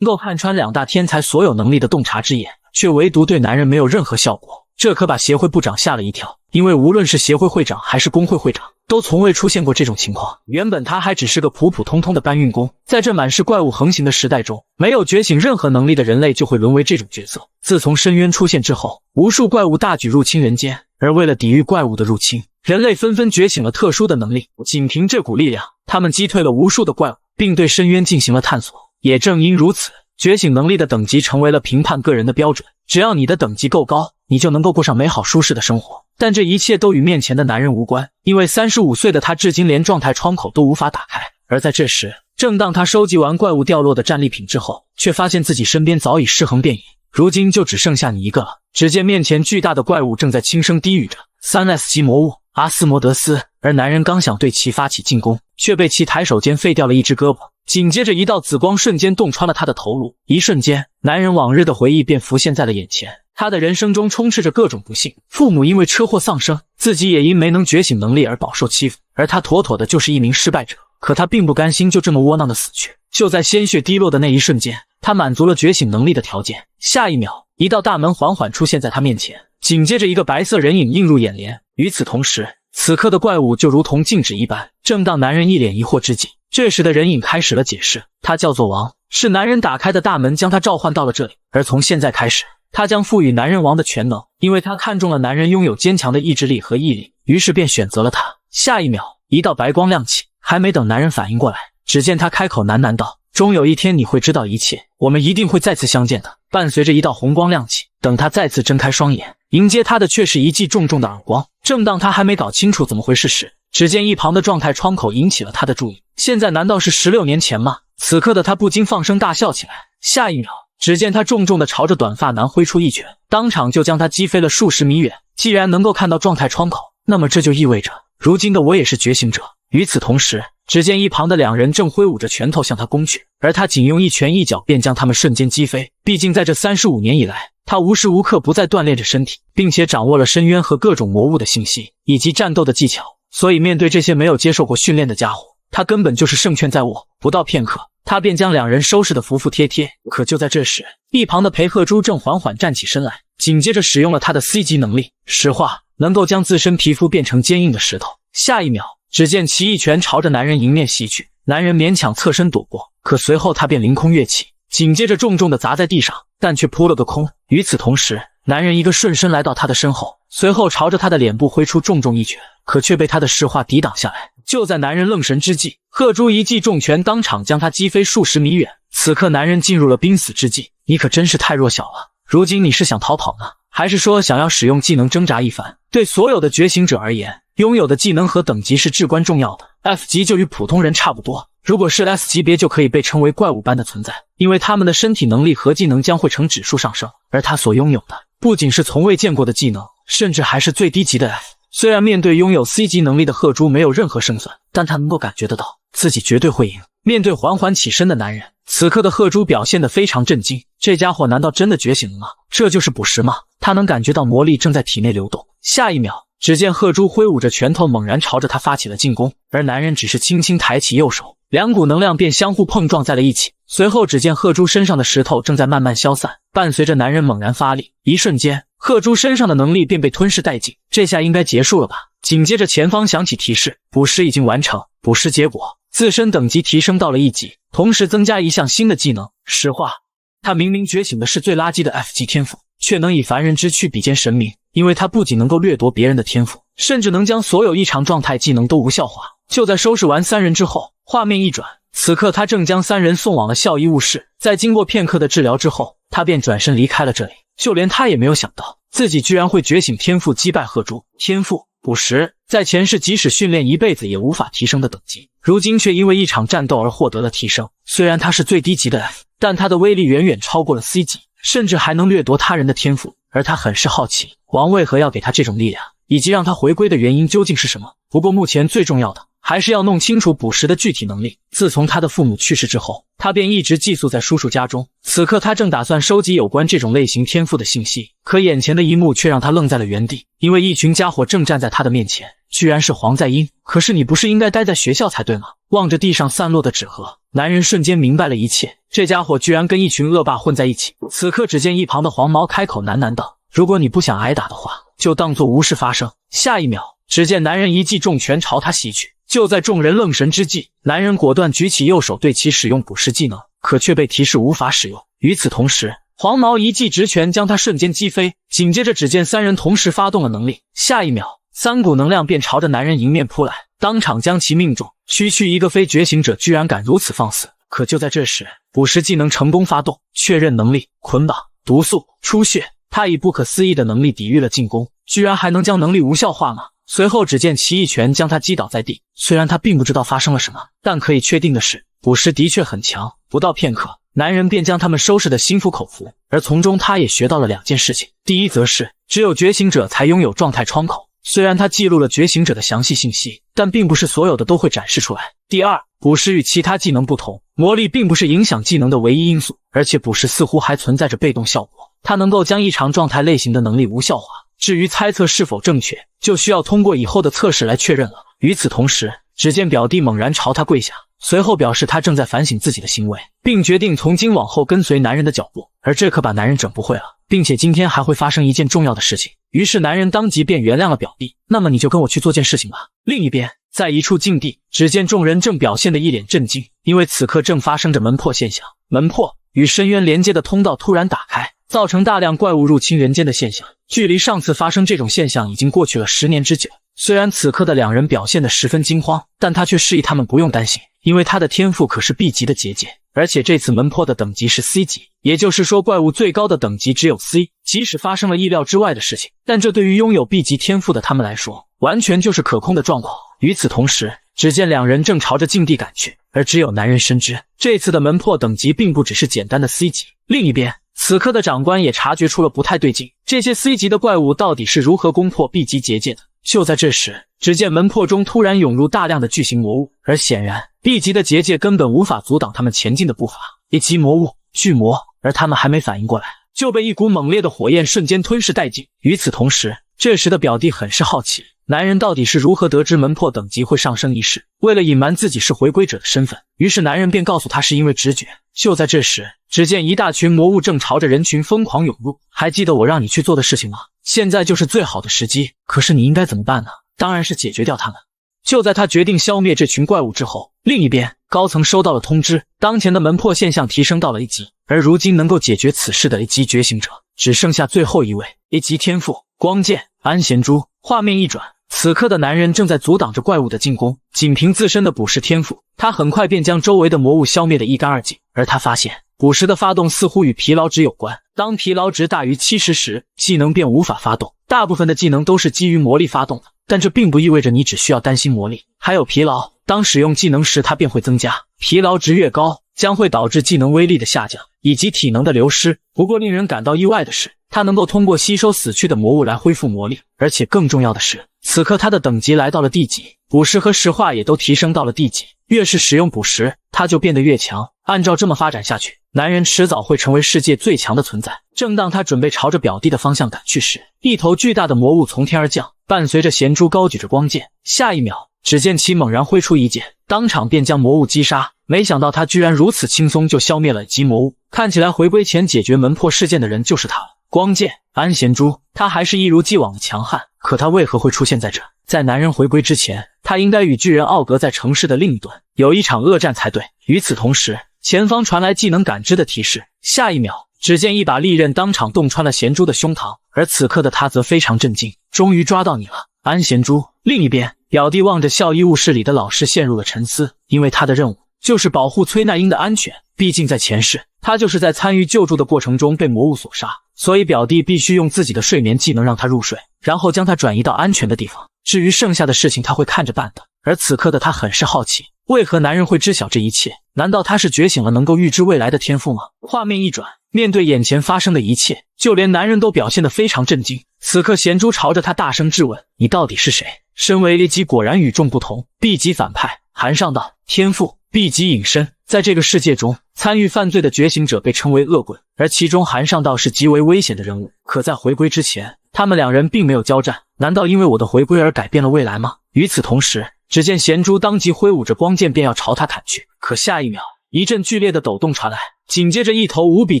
能够看穿两大天才所有能力的洞察之眼，却唯独对男人没有任何效果。这可把协会部长吓了一跳，因为无论是协会会长还是工会会长，都从未出现过这种情况。原本他还只是个普普通通的搬运工，在这满是怪物横行的时代中，没有觉醒任何能力的人类就会沦为这种角色。自从深渊出现之后，无数怪物大举入侵人间，而为了抵御怪物的入侵，人类纷纷觉醒了特殊的能力。仅凭这股力量，他们击退了无数的怪物，并对深渊进行了探索。也正因如此，觉醒能力的等级成为了评判个人的标准。只要你的等级够高，你就能够过上美好舒适的生活。但这一切都与面前的男人无关，因为35岁的他至今连状态窗口都无法打开。而在这时，正当他收集完怪物掉落的战利品之后，却发现自己身边早已尸横遍野，如今就只剩下你一个了。只见面前巨大的怪物正在轻声低语着3S 级魔物阿斯摩德斯，而男人刚想对其发起进攻，却被其抬手间废掉了一只胳膊。紧接着一道紫光瞬间洞穿了他的头颅，一瞬间，男人往日的回忆便浮现在了眼前。他的人生中充斥着各种不幸，父母因为车祸丧生，自己也因没能觉醒能力而饱受欺负，而他妥妥的就是一名失败者。可他并不甘心就这么窝囊的死去。就在鲜血滴落的那一瞬间，他满足了觉醒能力的条件。下一秒，一道大门缓缓出现在他面前，紧接着一个白色人影映入眼帘。与此同时，此刻的怪物就如同静止一般。正当男人一脸疑惑之际，这时的人影开始了解释，他叫做王，是男人打开的大门将他召唤到了这里，而从现在开始，他将赋予男人王的全能，因为他看中了男人拥有坚强的意志力和毅力，于是便选择了他。下一秒，一道白光亮起，还没等男人反应过来，只见他开口喃喃道：终有一天你会知道一切，我们一定会再次相见的。伴随着一道红光亮起，等他再次睁开双眼，迎接他的却是一记重重的耳光。正当他还没搞清楚怎么回事时，只见一旁的状态窗口引起了他的注意。现在难道是16年前吗？此刻的他不禁放声大笑起来。下一秒，只见他重重地朝着短发男挥出一拳，当场就将他击飞了数十米远。既然能够看到状态窗口，那么这就意味着如今的我也是觉醒者。与此同时，只见一旁的两人正挥舞着拳头向他攻去，而他仅用一拳一脚便将他们瞬间击飞。毕竟在这35年以来，他无时无刻不在锻炼着身体，并且掌握了深渊和各种魔物的信息以及战斗的技巧，所以面对这些没有接受过训练的家伙，他根本就是胜券在握。不到片刻，他便将两人收拾得服服帖帖。可就在这时，一旁的裴鹤珠正缓缓站起身来，紧接着使用了他的 C 级能力石化，能够将自身皮肤变成坚硬的石头。下一秒，只见其一拳朝着男人迎面袭去，男人勉强侧身躲过，可随后他便凌空跃起，紧接着重重地砸在地上，但却扑了个空。与此同时，男人一个瞬身来到他的身后，随后朝着他的脸部挥出重重一拳，可却被他的石化抵挡下来。就在男人愣神之际，鹤珠一记重拳当场将他击飞数十米远。此刻男人进入了濒死之际，你可真是太弱小了，如今你是想逃跑呢，还是说想要使用技能挣扎一番？对所有的觉醒者而言，拥有的技能和等级是至关重要的。F 级就与普通人差不多，如果是 S 级别就可以被称为怪物般的存在，因为他们的身体能力和技能将会呈指数上升，而他所拥有的不仅是从未见过的技能，甚至还是最低级的 F。 虽然面对拥有 C 级能力的鹤珠没有任何胜算，但他能够感觉得到自己绝对会赢。面对缓缓起身的男人，此刻的鹤珠表现得非常震惊，这家伙难道真的觉醒了吗？这就是捕食吗？他能感觉到魔力正在体内流动。下一秒，只见鹤珠挥舞着拳头猛然朝着他发起了进攻，而男人只是轻轻抬起右手，两股能量便相互碰撞在了一起。随后只见鹤珠身上的石头正在慢慢消散，伴随着男人猛然发力，一瞬间鹤珠身上的能力便被吞噬殆尽。这下应该结束了吧？紧接着前方响起提示，捕食已经完成，捕食结果自身等级提升到了1级，同时增加一项新的技能石化。他明明觉醒的是最垃圾的 F 级天赋，却能以凡人之躯比肩神明，因为他不仅能够掠夺别人的天赋，甚至能将所有异常状态技能都无效化。就在收拾完3人之后，画面一转，此刻他正将3人送往了校医务室。在经过片刻的治疗之后，他便转身离开了这里。就连他也没有想到，自己居然会觉醒天赋击败鹤珠。天赋捕食，在前世即使训练一辈子也无法提升的等级，如今却因为一场战斗而获得了提升。虽然他是最低级的 F， 但他的威力远远超过了 C 级，甚至还能掠夺他人的天赋。而他很是好奇，王为何要给他这种力量，以及让他回归的原因究竟是什么。不过目前最重要的还是要弄清楚捕食的具体能力。自从他的父母去世之后，他便一直寄宿在叔叔家中。此此刻他正打算收集有关这种类型天赋的信息，可眼前的一幕却让他愣在了原地，因为一群家伙正站在他的面前，居然是黄在英。可是你不是应该待在学校才对吗？望着地上散落的纸盒，男人瞬间明白了一切，这家伙居然跟一群恶霸混在一起。此刻只见一旁的黄毛开口喃喃道：“如果你不想挨打的话，就当作无事发生。”下一秒，只见男人一记重拳朝他袭去。就在众人愣神之际，男人果断举起右手对其使用捕食技能，可却被提示无法使用。与此同时，黄毛一记直拳将他瞬间击飞，紧接着只见三人同时发动了能力，下一秒3股能量便朝着男人迎面扑来，当场将其命中。区区一个非觉醒者居然敢如此放肆！可就在这时，捕食技能成功发动，确认能力捆绑、毒素、出血。他以不可思议的能力抵御了进攻，居然还能将能力无效化吗？随后只见其一拳将他击倒在地。虽然他并不知道发生了什么，但可以确定的是，捕食的确很强。不到片刻，男人便将他们收拾得心服口服，而从中他也学到了2件事情。第一则是，只有觉醒者才拥有状态窗口。虽然他记录了觉醒者的详细信息，但并不是所有的都会展示出来。第二，捕食与其他技能不同，魔力并不是影响技能的唯一因素，而且捕食似乎还存在着被动效果，它能够将异常状态类型的能力无效化。至于猜测是否正确，就需要通过以后的测试来确认了。与此同时，只见表弟猛然朝他跪下，随后表示他正在反省自己的行为，并决定从今往后跟随男人的脚步，而这可把男人整不会了，并且今天还会发生一件重要的事情。于是男人当即便原谅了表弟，那么你就跟我去做件事情吧。另一边，在一处禁地，只见众人正表现得一脸震惊，因为此刻正发生着门破现象。门破与深渊连接的通道突然打开，造成大量怪物入侵人间的现象。距离上次发生这种现象已经过去了10年之久。虽然此刻的2人表现得十分惊慌，但他却示意他们不用担心，因为他的天赋可是 B 级的结界，而且这次门破的等级是 C 级，也就是说怪物最高的等级只有 C。 即使发生了意料之外的事情，但这对于拥有 B 级天赋的他们来说，完全就是可控的状况。与此同时，只见2人正朝着禁地赶去，而只有男人深知，这次的门破等级并不只是简单的 C 级。另一边，此刻的长官也察觉出了不太对劲，这些 C 级的怪物到底是如何攻破 B 级结界的？就在这时，只见门破中突然涌入大量的巨型魔物，而显然 B 级的结界根本无法阻挡他们前进的步伐。一级魔物巨魔，而他们还没反应过来，就被一股猛烈的火焰瞬间吞噬殆尽。与此同时，这时的表弟很是好奇，男人到底是如何得知门破等级会上升一事。为了隐瞒自己是回归者的身份，于是男人便告诉他是因为直觉。就在这时，只见一大群魔物正朝着人群疯狂涌入。还记得我让你去做的事情吗？现在就是最好的时机。可是你应该怎么办呢？当然是解决掉他们。就在他决定消灭这群怪物之后，另一边高层收到了通知，当前的门破现象提升到了1级，而如今能够解决此事的 A 级觉醒者只剩下最后一位 A 级天赋光剑安贤珠。画面一转，此刻的男人正在阻挡着怪物的进攻，仅凭自身的捕食天赋，他很快便将周围的魔物消灭得一干二净。而他发现捕食的发动似乎与疲劳值有关，当疲劳值大于70时，技能便无法发动。大部分的技能都是基于魔力发动的，但这并不意味着你只需要担心魔力，还有疲劳。当使用技能时，它便会增加，疲劳值越高，将会导致技能威力的下降以及体能的流失。不过令人感到意外的是，它能够通过吸收死去的魔物来恢复魔力，而且更重要的是，此刻它的等级来到了D级，捕食和石化也都提升到了D级。越是使用捕食，它就变得越强。按照这么发展下去，男人迟早会成为世界最强的存在。正当他准备朝着表弟的方向赶去时，一头巨大的魔物从天而降，伴随着贤珠高举着光剑。下一秒，只见其猛然挥出一剑，当场便将魔物击杀。没想到他居然如此轻松就消灭了级魔物，看起来回归前解决门破事件的人就是他了。光剑安贤珠，他还是一如既往的强悍，可他为何会出现在这？在男人回归之前，他应该与巨人奥格在城市的另一端有一场恶战才对。与此同时，前方传来技能感知的提示，下一秒，只见一把利刃当场洞穿了贤珠的胸膛，而此刻的他则非常震惊，终于抓到你了，安贤珠。另一边，表弟望着校医务室里的老师陷入了沉思，因为他的任务就是保护崔奈英的安全，毕竟在前世，他就是在参与救助的过程中被魔物所杀，所以表弟必须用自己的睡眠技能让他入睡，然后将他转移到安全的地方。至于剩下的事情他会看着办的。而此刻的他很是好奇，为何男人会知晓这一切？难道他是觉醒了能够预知未来的天赋吗？画面一转，面对眼前发生的一切，就连男人都表现得非常震惊。此刻贤珠朝着他大声质问，你到底是谁？身为 A 级果然与众不同， B 级反派韩上道，天赋 B 级隐身。在这个世界中，参与犯罪的觉醒者被称为恶棍，而其中韩上道是极为危险的人物。可在回归之前，他们两人并没有交战，难道因为我的回归而改变了未来吗？与此同时，只见贤珠当即挥舞着光剑便要朝他砍去，可下一秒，一阵剧烈的抖动传来，紧接着一头无比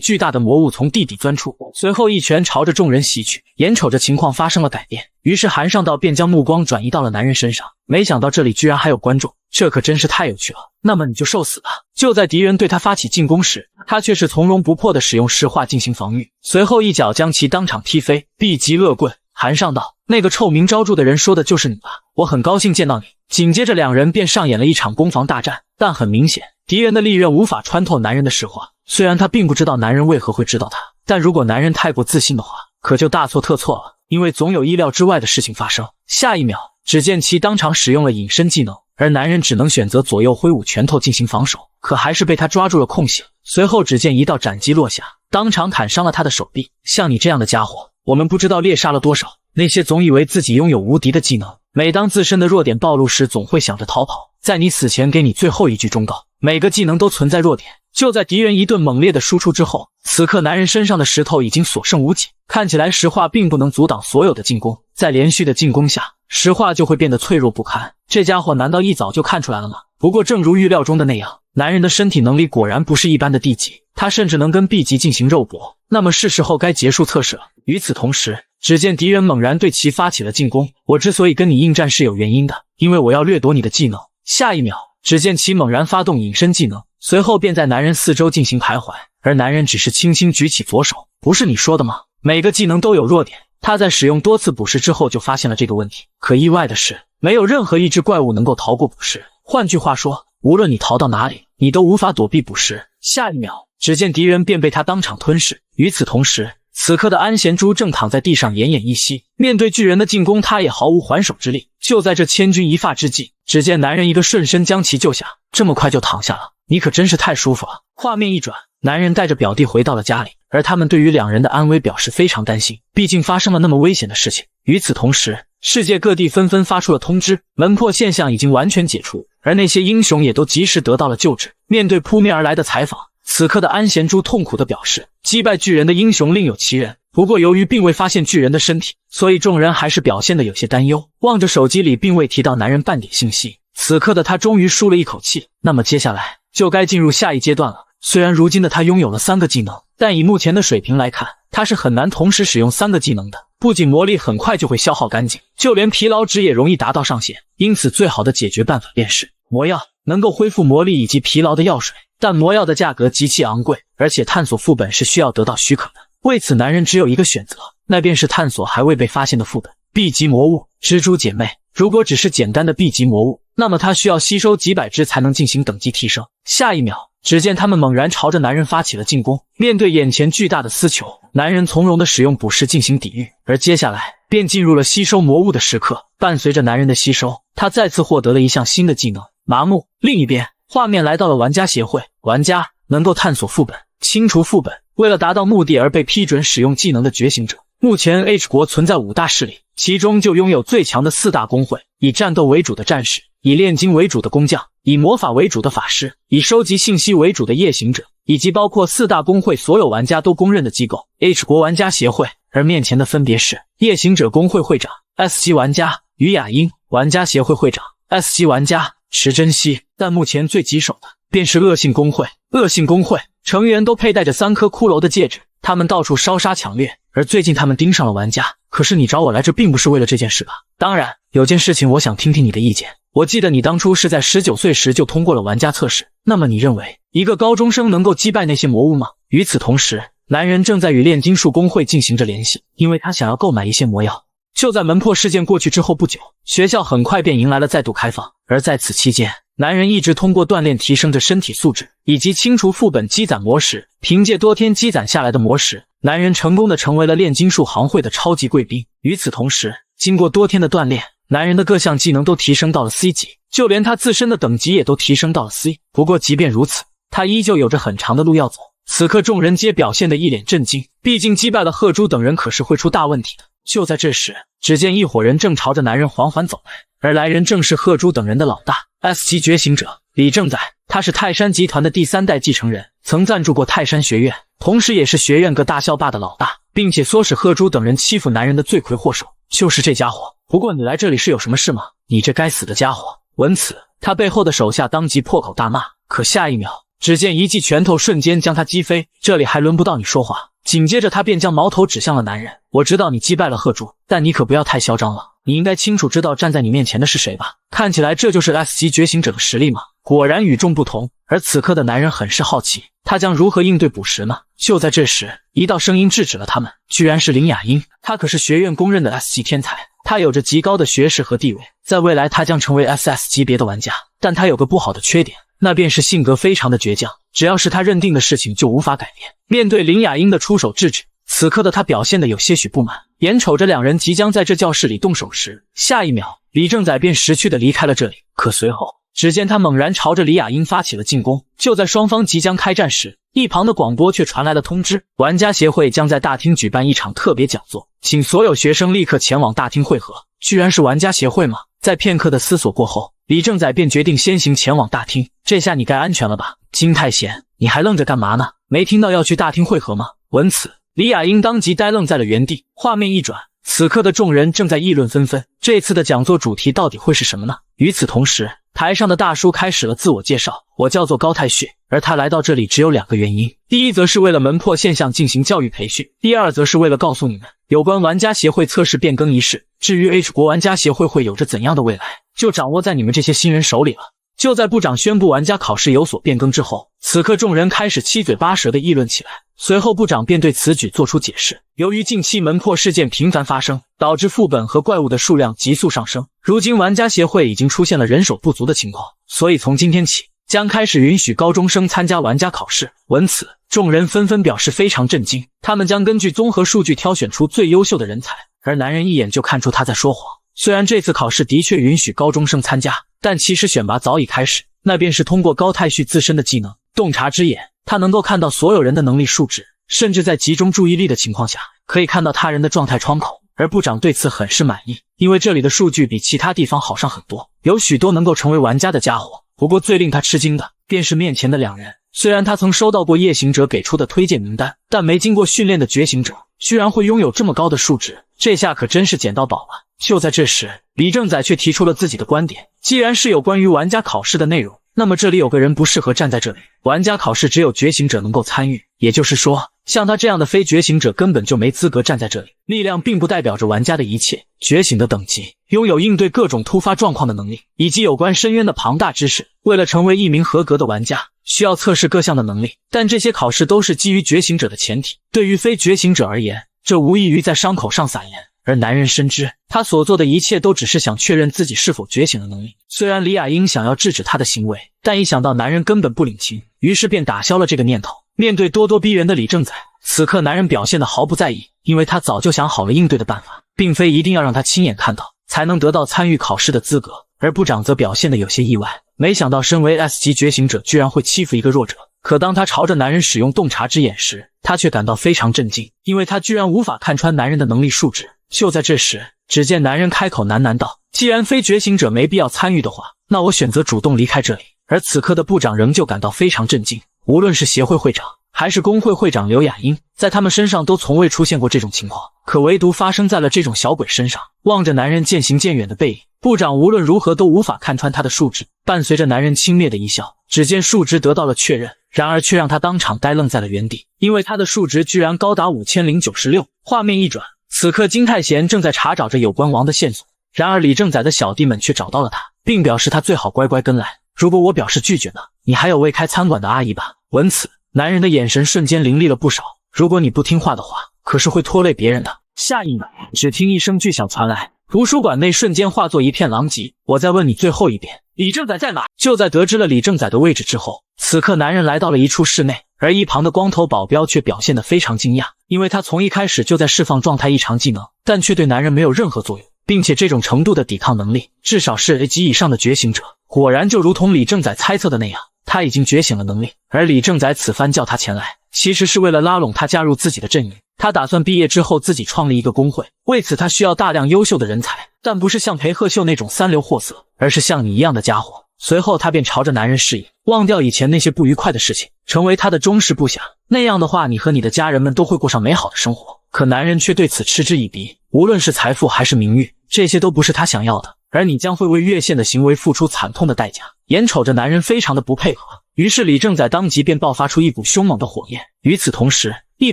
巨大的魔物从地底钻出，随后一拳朝着众人袭去。眼瞅着情况发生了改变，于是韩上道便将目光转移到了男人身上，没想到这里居然还有观众，这可真是太有趣了。那么你就受死吧！就在敌人对他发起进攻时，他却是从容不迫地使用石化进行防御，随后一脚将其当场踢飞。B 级恶棍韩上道，那个臭名昭著的人说的就是你吧？我很高兴见到你。紧接着两人便上演了一场攻防大战，但很明显，敌人的利刃无法穿透男人的石化。虽然他并不知道男人为何会知道他，但如果男人太过自信的话，可就大错特错了，因为总有意料之外的事情发生。下一秒，只见其当场使用了隐身技能，而男人只能选择左右挥舞拳头进行防守，可还是被他抓住了空隙。随后只见一道斩击落下，当场砍伤了他的手臂。像你这样的家伙，我们不知道猎杀了多少。那些总以为自己拥有无敌的技能，每当自身的弱点暴露时，总会想着逃跑。在你死前给你最后一句忠告，每个技能都存在弱点。就在敌人一顿猛烈的输出之后，此刻男人身上的石头已经所剩无几，看起来石化并不能阻挡所有的进攻，在连续的进攻下，石化就会变得脆弱不堪。这家伙难道一早就看出来了吗？不过正如预料中的那样，男人的身体能力果然不是一般的 D 级，他甚至能跟 B 级进行肉搏。那么是时候该结束测试了。与此同时，只见敌人猛然对其发起了进攻。我之所以跟你应战是有原因的，因为我要掠夺你的技能。下一秒，只见其猛然发动隐身技能，随后便在男人四周进行徘徊，而男人只是轻轻举起左手。不是你说的吗？每个技能都有弱点。他在使用多次捕食之后就发现了这个问题。可意外的是，没有任何一只怪物能够逃过捕食。换句话说，无论你逃到哪里，你都无法躲避捕食。下一秒，只见敌人便被他当场吞噬。与此同时，此刻的安贤珠正躺在地上奄奄一息，面对巨人的进攻，他也毫无还手之力。就在这千钧一发之际，只见男人一个瞬身将其救下，这么快就躺下了，你可真是太舒服了。画面一转，男人带着表弟回到了家里，而他们对于两人的安危表示非常担心，毕竟发生了那么危险的事情。与此同时，世界各地纷纷发出了通知，门破现象已经完全解除，而那些英雄也都及时得到了救治。面对扑面而来的采访，此刻的安贤珠痛苦地表示，击败巨人的英雄另有其人，不过由于并未发现巨人的身体，所以众人还是表现得有些担忧。望着手机里并未提到男人半点信息，此刻的他终于舒了一口气。那么接下来就该进入下一阶段了。虽然如今的他拥有了3个技能，但以目前的水平来看，他是很难同时使用3个技能的。不仅魔力很快就会消耗干净，就连疲劳值也容易达到上限。因此最好的解决办法便是魔药，能够恢复魔力以及疲劳的药水。但魔药的价格极其昂贵，而且探索副本是需要得到许可的。为此男人只有一个选择，那便是探索还未被发现的副本。 B 级魔物蜘蛛姐妹，如果只是简单的 B 级魔物，那么它需要吸收几百只才能进行等级提升。下一秒，只见他们猛然朝着男人发起了进攻。面对眼前巨大的丝球，男人从容地使用捕食进行抵御，而接下来便进入了吸收魔物的时刻。伴随着男人的吸收，他再次获得了一项新的技能麻木。另一边，画面来到了玩家协会，玩家能够探索副本、清除副本，为了达到目的而被批准使用技能的觉醒者。目前 H 国存在5大势力，其中就拥有最强的4大公会，以战斗为主的战士，以炼金为主的工匠，以魔法为主的法师，以收集信息为主的夜行者，以及包括4大公会所有玩家都公认的机构 H 国玩家协会。而面前的分别是夜行者公会会长 S 级玩家于雅英，玩家协会会长 S 级玩家池珍熙。但目前最棘手的便是恶性公会。恶性公会成员都佩戴着3颗骷髅的戒指，他们到处烧杀抢掠，而最近他们盯上了玩家。可是你找我来这并不是为了这件事吧？当然，有件事情我想听听你的意见。我记得你当初是在19岁时就通过了玩家测试，那么你认为一个高中生能够击败那些魔物吗？与此同时，男人正在与炼金术公会进行着联系，因为他想要购买一些魔药。就在门破事件过去之后不久，学校很快便迎来了再度开放，而在此期间，男人一直通过锻炼提升着身体素质，以及清除副本积攒魔石。凭借多天积攒下来的魔石，男人成功的成为了炼金术行会的超级贵宾。与此同时，经过多天的锻炼，男人的各项技能都提升到了 C 级，就连他自身的等级也都提升到了 C。不过即便如此，他依旧有着很长的路要走。此刻众人皆表现得一脸震惊，毕竟击败了贺珠等人可是会出大问题的。就在这时，只见一伙人正朝着男人缓缓走来，而来人正是贺珠等人的老大 S 级觉醒者李正宰，他是泰山集团的第3代继承人，曾赞助过泰山学院，同时也是学院各大校霸的老大，并且唆使贺珠等人欺负男人的罪魁祸首就是这家伙。不过你来这里是有什么事吗？你这该死的家伙！闻此，他背后的手下当即破口大骂，可下一秒，只见一记拳头瞬间将他击飞，这里还轮不到你说话。紧接着他便将矛头指向了男人，我知道你击败了贺珠，但你可不要太嚣张了，你应该清楚知道站在你面前的是谁吧？看起来这就是 S 级觉醒者的实力吗？果然与众不同。而此刻的男人很是好奇，他将如何应对捕食呢？就在这时，一道声音制止了他们，居然是林雅英，她可是学院公认的 S 级天才，她有着极高的学识和地位，在未来她将成为 SS 级别的玩家，但她有个不好的缺点，那便是性格非常的倔强，只要是她认定的事情就无法改变。面对林雅英的出手制止，此刻的她表现得有些许不满，眼瞅着两人即将在这教室里动手时，下一秒李正宰便识趣地离开了这里。可随后只见他猛然朝着李雅英发起了进攻，就在双方即将开战时，一旁的广播却传来了通知，玩家协会将在大厅举办一场特别讲座，请所有学生立刻前往大厅会合。居然是玩家协会吗？在片刻的思索过后，李正宰便决定先行前往大厅，这下你该安全了吧？金太贤，你还愣着干嘛呢？没听到要去大厅会合吗？闻此，李雅英当即呆愣在了原地。画面一转，此刻的众人正在议论纷纷，这次的讲座主题到底会是什么呢？与此同时，台上的大叔开始了自我介绍，我叫做高太旭，而他来到这里只有2个原因，第一则是为了门破现象进行教育培训，第二则是为了告诉你们有关玩家协会测试变更一事，至于 H 国玩家协会会有着怎样的未来，就掌握在你们这些新人手里了。就在部长宣布玩家考试有所变更之后，此刻众人开始七嘴八舌地议论起来。随后部长便对此举做出解释，由于近期门破事件频繁发生，导致副本和怪物的数量急速上升，如今玩家协会已经出现了人手不足的情况，所以从今天起将开始允许高中生参加玩家考试。闻此，众人纷纷表示非常震惊，他们将根据综合数据挑选出最优秀的人才，而男人一眼就看出他在说谎。虽然这次考试的确允许高中生参加，但其实选拔早已开始，那便是通过高太旭自身的技能洞察之眼，他能够看到所有人的能力数值，甚至在集中注意力的情况下可以看到他人的状态窗口。而部长对此很是满意，因为这里的数据比其他地方好上很多，有许多能够成为玩家的家伙。不过最令他吃惊的便是面前的两人，虽然他曾收到过夜行者给出的推荐名单，但没经过训练的觉醒者居然会拥有这么高的数值，这下可真是捡到宝了。就在这时，李正宰却提出了自己的观点，既然是有关于玩家考试的内容，那么这里有个人不适合站在这里，玩家考试只有觉醒者能够参与，也就是说像他这样的非觉醒者根本就没资格站在这里。力量并不代表着玩家的一切，觉醒的等级拥有应对各种突发状况的能力，以及有关深渊的庞大知识。为了成为一名合格的玩家，需要测试各项的能力，但这些考试都是基于觉醒者的前提，对于非觉醒者而言，这无异于在伤口上撒盐。而男人深知他所做的一切都只是想确认自己是否觉醒的能力。虽然李雅英想要制止他的行为，但一想到男人根本不领情，于是便打消了这个念头。面对咄咄逼人的李正宰，此刻男人表现得毫不在意，因为他早就想好了应对的办法，并非一定要让他亲眼看到才能得到参与考试的资格。而部长则表现得有些意外，没想到身为 S 级觉醒者居然会欺负一个弱者。可当他朝着男人使用洞察之眼时，他却感到非常震惊，因为他居然无法看穿男人的能力数值。就在这时，只见男人开口喃喃道，既然非觉醒者没必要参与的话，那我选择主动离开这里。而此刻的部长仍旧感到非常震惊，无论是协会会长还是工会会长刘雅英，在他们身上都从未出现过这种情况，可唯独发生在了这种小鬼身上。望着男人渐行渐远的背影，部长无论如何都无法看穿他的数值。伴随着男人轻蔑的一笑，只见数值得到了确认，然而却让他当场呆愣在了原地，因为他的数值居然高达5096。画面一转，此刻金太贤正在查找着有关王的线索，然而李正宰的小弟们却找到了他，并表示他最好乖乖跟来，如果我表示拒绝呢，你还有未开餐馆的阿姨吧。闻此，男人的眼神瞬间凌厉了不少，如果你不听话的话，可是会拖累别人的。下一秒，只听一声巨响传来，图书馆内瞬间化作一片狼藉。我再问你最后一遍，李正宰在哪？就在得知了李正宰的位置之后，此刻男人来到了一处室内，而一旁的光头保镖却表现得非常惊讶，因为他从一开始就在释放状态异常技能，但却对男人没有任何作用，并且这种程度的抵抗能力至少是 A 级以上的觉醒者。果然就如同李正宰猜测的那样，他已经觉醒了能力。而李正宰此番叫他前来，其实是为了拉拢他加入自己的阵营。他打算毕业之后自己创立一个工会，为此他需要大量优秀的人才，但不是像裴鹤秀那种三流货色，而是像你一样的家伙。随后他便朝着男人示意，忘掉以前那些不愉快的事情，成为他的忠实部下。那样的话，你和你的家人们都会过上美好的生活。可男人却对此嗤之以鼻，无论是财富还是名誉，这些都不是他想要的，而你将会为越线的行为付出惨痛的代价。眼瞅着男人非常的不配合，于是李正宰当即便爆发出一股凶猛的火焰。与此同时，一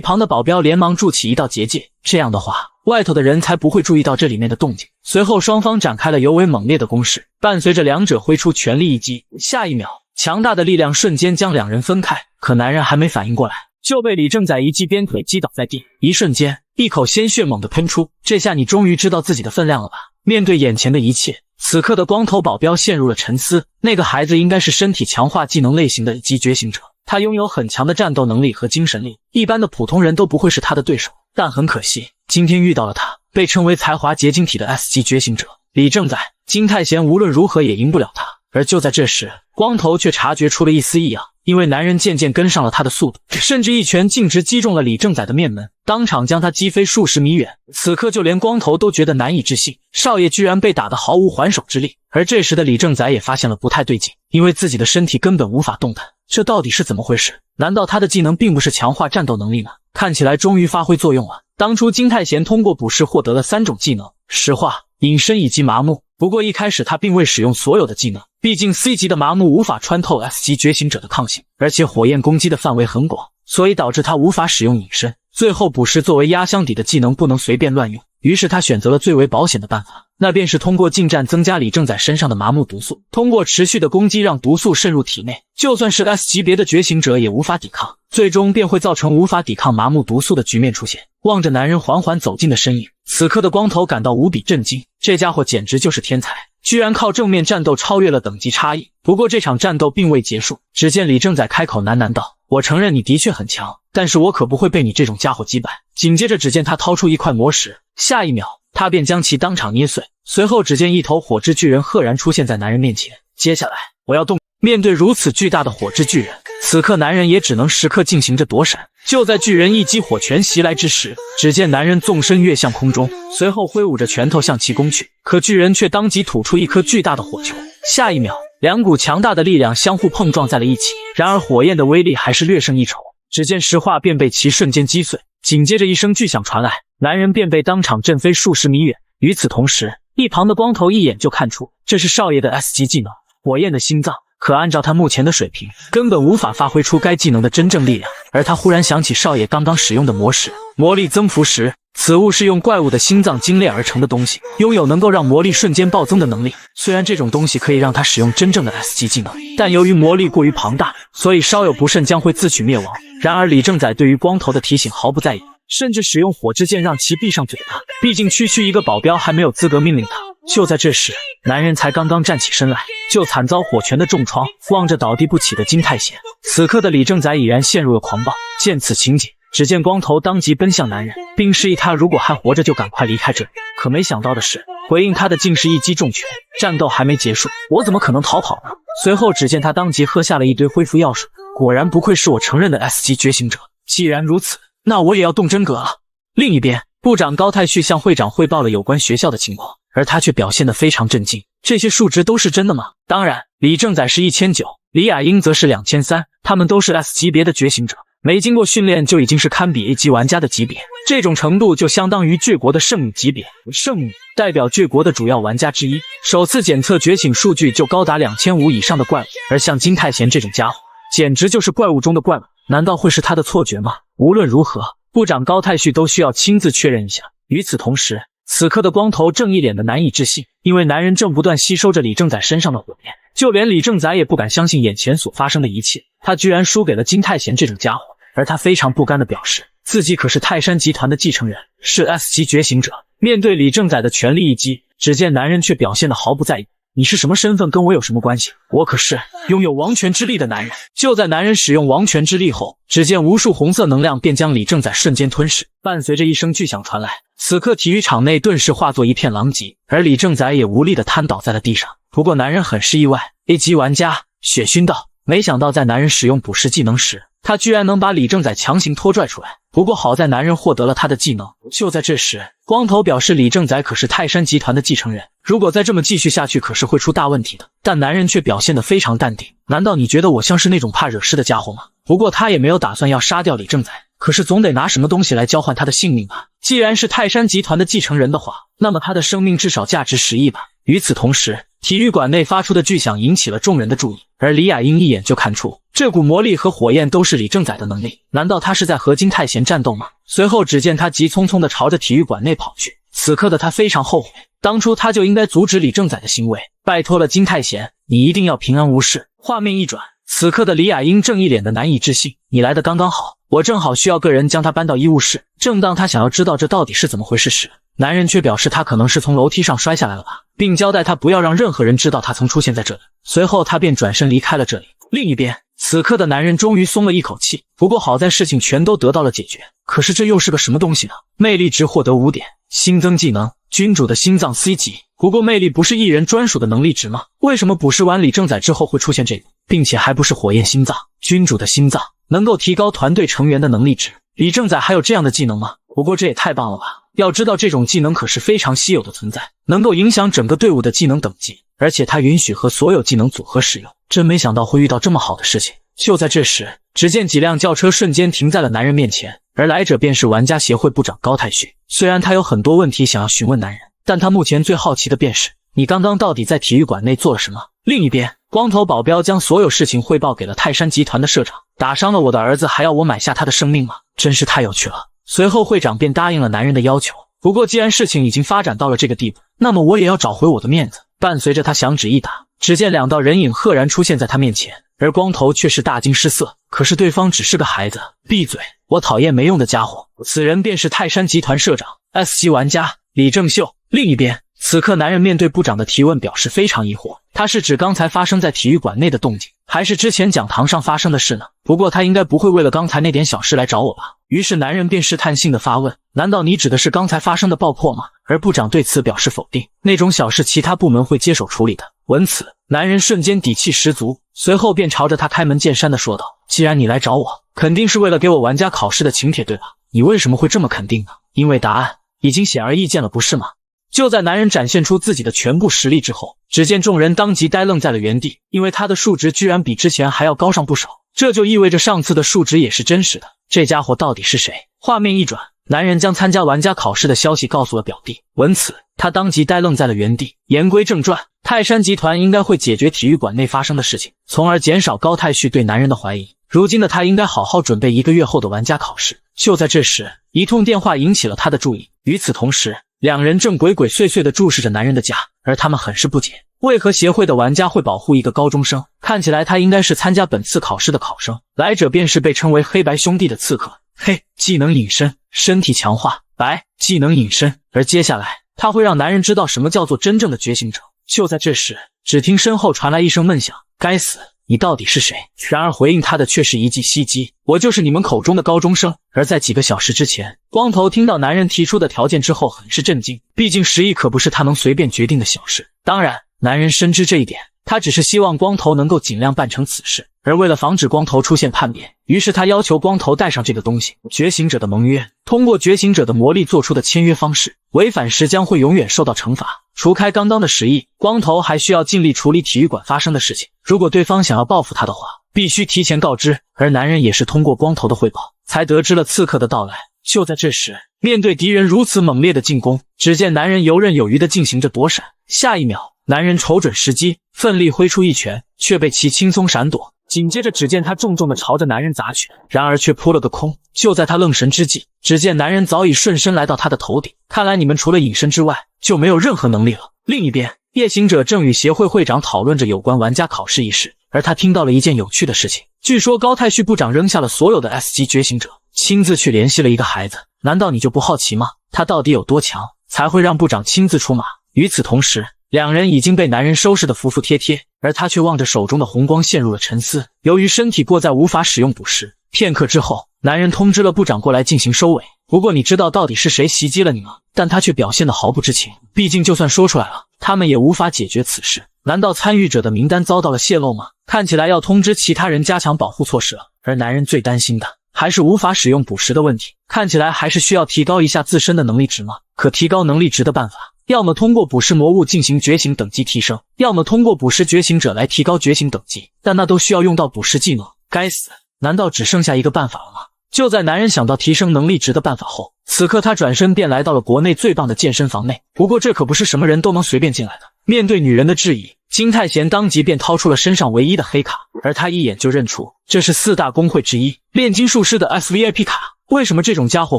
旁的保镖连忙筑起一道结界，这样的话，外头的人才不会注意到这里面的动静。随后双方展开了尤为猛烈的攻势，伴随着两者挥出全力一击，下一秒，强大的力量瞬间将两人分开。可男人还没反应过来，就被李正宰一记鞭腿击倒在地，一瞬间，一口鲜血猛地喷出。这下你终于知道自己的分量了吧？面对眼前的一切，此刻的光头保镖陷入了沉思。那个孩子应该是身体强化技能类型的级觉醒者，他拥有很强的战斗能力和精神力，一般的普通人都不会是他的对手。但很可惜，今天遇到了他，被称为才华结晶体的 S 级觉醒者李正宰。金泰贤无论如何也赢不了他。而就在这时，光头却察觉出了一丝异样，因为男人渐渐跟上了他的速度，甚至一拳径直击中了李正宰的面门，当场将他击飞数十米远。此刻就连光头都觉得难以置信，少爷居然被打得毫无还手之力。而这时的李正宰也发现了不太对劲，因为自己的身体根本无法动弹，这到底是怎么回事？难道他的技能并不是强化战斗能力吗？看起来终于发挥作用了。当初金泰贤通过卜筮获得了3种技能：石化、隐身以及麻木。不过一开始他并未使用所有的技能，毕竟 C 级的麻木无法穿透 S 级觉醒者的抗性，而且火焰攻击的范围很广，所以导致他无法使用隐身。最后卜筮作为压箱底的技能不能随便乱用，于是他选择了最为保险的办法，那便是通过近战增加李正宰身上的麻木毒素，通过持续的攻击让毒素渗入体内，就算是 S 级别的觉醒者也无法抵抗，最终便会造成无法抵抗麻木毒素的局面出现。望着男人缓缓走近的身影，此刻的光头感到无比震惊，这家伙简直就是天才，居然靠正面战斗超越了等级差异。不过这场战斗并未结束，只见李正宰开口喃喃道：“我承认你的确很强，但是我可不会被你这种家伙击败。”紧接着只见他掏出一块魔石，下一秒他便将其当场捏碎。随后只见一头火之巨人赫然出现在男人面前，接下来我要动。面对如此巨大的火之巨人，此刻男人也只能时刻进行着躲闪。就在巨人一击火拳袭来之时，只见男人纵身跃向空中，随后挥舞着拳头向其攻去，可巨人却当即吐出一颗巨大的火球。下一秒，两股强大的力量相互碰撞在了一起，然而火焰的威力还是略胜一筹，只见石化便被其瞬间击碎。紧接着一声巨响传来，男人便被当场震飞数十米远。与此同时，一旁的光头一眼就看出这是少爷的 S 级技能火焰的心脏，可按照他目前的水平，根本无法发挥出该技能的真正力量。而他忽然想起少爷刚刚使用的魔石魔力增幅石，此物是用怪物的心脏精炼而成的东西，拥有能够让魔力瞬间暴增的能力。虽然这种东西可以让他使用真正的 S 级技能，但由于魔力过于庞大，所以稍有不慎将会自取灭亡。然而李正宰对于光头的提醒毫不在意，甚至使用火之剑让其闭上嘴巴，毕竟区区一个保镖还没有资格命令他。就在这时，男人才刚刚站起身来，就惨遭火拳的重创。望着倒地不起的金泰贤，此刻的李正宰已然陷入了狂暴。见此情景，只见光头当即奔向男人，并示意他如果还活着就赶快离开这里。可没想到的是，回应他的竟是一击重拳。战斗还没结束，我怎么可能逃跑呢？随后只见他当即喝下了一堆恢复药水。果然不愧是我承认的 S 级觉醒者，既然如此，那我也要动真格了。另一边，部长高太旭向会长汇报了有关学校的情况，而他却表现得非常震惊。这些数值都是真的吗？当然，李正宰是1900，李雅英则是2300，他们都是 S 级别的觉醒者，没经过训练就已经是堪比 A 级玩家的级别，这种程度就相当于倔国的圣女级别。圣女代表倔国的主要玩家之一，首次检测觉醒数据就高达2500以上的怪物，而像金泰贤这种家伙，简直就是怪物中的怪物。难道会是他的错觉吗？无论如何，部长高太旭都需要亲自确认一下。与此同时，此刻的光头正一脸的难以置信，因为男人正不断吸收着李正宰身上的火焰，就连李正宰也不敢相信眼前所发生的一切，他居然输给了金泰贤这种家伙。而他非常不甘地表示，自己可是泰山集团的继承人，是 S 级觉醒者。面对李正宰的全力一击，只见男人却表现得毫不在意。你是什么身份，跟我有什么关系？我可是拥有王权之力的男人。就在男人使用王权之力后，只见无数红色能量便将李正宰瞬间吞噬，伴随着一声巨响传来，此刻体育场内顿时化作一片狼藉，而李正宰也无力地瘫倒在了地上。不过男人很是意外， A 级玩家血熏道，没想到在男人使用捕食技能时，他居然能把李正宰强行拖拽出来。不过好在男人获得了他的技能。就在这时，光头表示李正宰可是泰山集团的继承人，如果再这么继续下去可是会出大问题的。但男人却表现得非常淡定，难道你觉得我像是那种怕惹事的家伙吗？不过他也没有打算要杀掉李正宰，可是总得拿什么东西来交换他的性命吧。既然是泰山集团的继承人的话，那么他的生命至少价值10亿吧。与此同时，体育馆内发出的巨响引起了众人的注意，而李雅英一眼就看出这股魔力和火焰都是李正宰的能力，难道他是在和金泰贤战斗吗？随后只见他急匆匆地朝着体育馆内跑去，此刻的他非常后悔，当初他就应该阻止李正宰的行为，拜托了金泰贤，你一定要平安无事。画面一转，此刻的李雅英正一脸的难以置信，你来的刚刚好，我正好需要个人将他搬到医务室。正当他想要知道这到底是怎么回事时，男人却表示他可能是从楼梯上摔下来了吧，并交代他不要让任何人知道他曾出现在这里。随后他便转身离开了这里。另一边，此刻的男人终于松了一口气，不过好在事情全都得到了解决。可是这又是个什么东西呢？魅力值获得5点，新增技能君主的心脏 C 级。不过魅力不是一人专属的能力值吗？为什么捕食完李正宰之后会出现这个，并且还不是火焰心脏？君主的心脏能够提高团队成员的能力值，李正宰还有这样的技能吗？不过这也太棒了吧！要知道这种技能可是非常稀有的存在，能够影响整个队伍的技能等级，而且它允许和所有技能组合使用。真没想到会遇到这么好的事情。就在这时，只见几辆轿车瞬间停在了男人面前，而来者便是玩家协会部长高太旭。虽然他有很多问题想要询问男人，但他目前最好奇的便是你刚刚到底在体育馆内做了什么。另一边，光头保镖将所有事情汇报给了泰山集团的社长，打伤了我的儿子还要我买下他的生命吗？真是太有趣了。随后会长便答应了男人的要求，不过既然事情已经发展到了这个地步，那么我也要找回我的面子。伴随着他响指一打，只见2道人影赫然出现在他面前，而光头却是大惊失色，可是对方只是个孩子。闭嘴，我讨厌没用的家伙。此人便是泰山集团社长 S 级玩家李正秀。另一边，此刻男人面对部长的提问表示非常疑惑，他是指刚才发生在体育馆内的动静，还是之前讲堂上发生的事呢？不过他应该不会为了刚才那点小事来找我吧。于是男人便试探性的发问，难道你指的是刚才发生的爆破吗？而部长对此表示否定，那种小事其他部门会接手处理的。闻此，男人瞬间底气十足，随后便朝着他开门见山的说道，既然你来找我，肯定是为了给我玩家考试的请帖对吧？你为什么会这么肯定呢？因为答案已经显而易见了，不是吗？就在男人展现出自己的全部实力之后，只见众人当即呆愣在了原地，因为他的数值居然比之前还要高上不少，这就意味着上次的数值也是真实的。这家伙到底是谁？画面一转，男人将参加玩家考试的消息告诉了表弟，闻此他当即呆愣在了原地。言归正传，泰山集团应该会解决体育馆内发生的事情，从而减少高太旭对男人的怀疑。如今的他应该好好准备1个月后的玩家考试。就在这时，一通电话引起了他的注意。与此同时，两人正鬼鬼祟祟地注视着男人的家，而他们很是不解，为何协会的玩家会保护一个高中生？看起来他应该是参加本次考试的考生。来者便是被称为黑白兄弟的刺客。黑，技能隐身，身体强化；白，技能隐身。而接下来，他会让男人知道什么叫做真正的觉醒者。就在这时，只听身后传来一声闷响，该死！你到底是谁？然而回应他的却是一记袭击，我就是你们口中的高中生。而在几个小时之前，光头听到男人提出的条件之后很是震惊，毕竟10亿可不是他能随便决定的小事。当然，男人深知这一点，他只是希望光头能够尽量办成此事。而为了防止光头出现叛变，于是他要求光头带上这个东西——觉醒者的盟约。通过觉醒者的魔力做出的签约方式，违反时将会永远受到惩罚。除开刚刚的10亿，光头还需要尽力处理体育馆发生的事情。如果对方想要报复他的话，必须提前告知。而男人也是通过光头的汇报，才得知了刺客的到来。就在这时，面对敌人如此猛烈的进攻，只见男人游刃有余地进行着躲闪。下一秒，男人瞅准时机，奋力挥出一拳，却被其轻松闪躲。紧接着，只见他重重地朝着男人砸去，然而却扑了个空。就在他愣神之际，只见男人早已顺身来到他的头顶。看来你们除了隐身之外，就没有任何能力了。另一边，夜行者正与协会会长讨论着有关玩家考试一事，而他听到了一件有趣的事情。据说高太旭部长扔下了所有的 S 级觉醒者，亲自去联系了一个孩子。难道你就不好奇吗？他到底有多强，才会让部长亲自出马？与此同时，两人已经被男人收拾得服服帖帖，而他却望着手中的红光陷入了沉思。由于身体过载无法使用捕食，片刻之后，男人通知了部长过来进行收尾。不过你知道到底是谁袭击了你吗？但他却表现得毫不知情，毕竟就算说出来了，他们也无法解决此事。难道参与者的名单遭到了泄露吗？看起来要通知其他人加强保护措施了。而男人最担心的还是无法使用捕食的问题。看起来还是需要提高一下自身的能力值吗？可提高能力值的办法，要么通过捕食魔物进行觉醒等级提升，要么通过捕食觉醒者来提高觉醒等级，但那都需要用到捕食技能。该死，难道只剩下一个办法了吗？就在男人想到提升能力值的办法后，此刻他转身便来到了国内最棒的健身房内。不过这可不是什么人都能随便进来的。面对女人的质疑，金泰贤当即便掏出了身上唯一的黑卡，而他一眼就认出这是4大公会之一炼金术师的 SVIP 卡。为什么这种家伙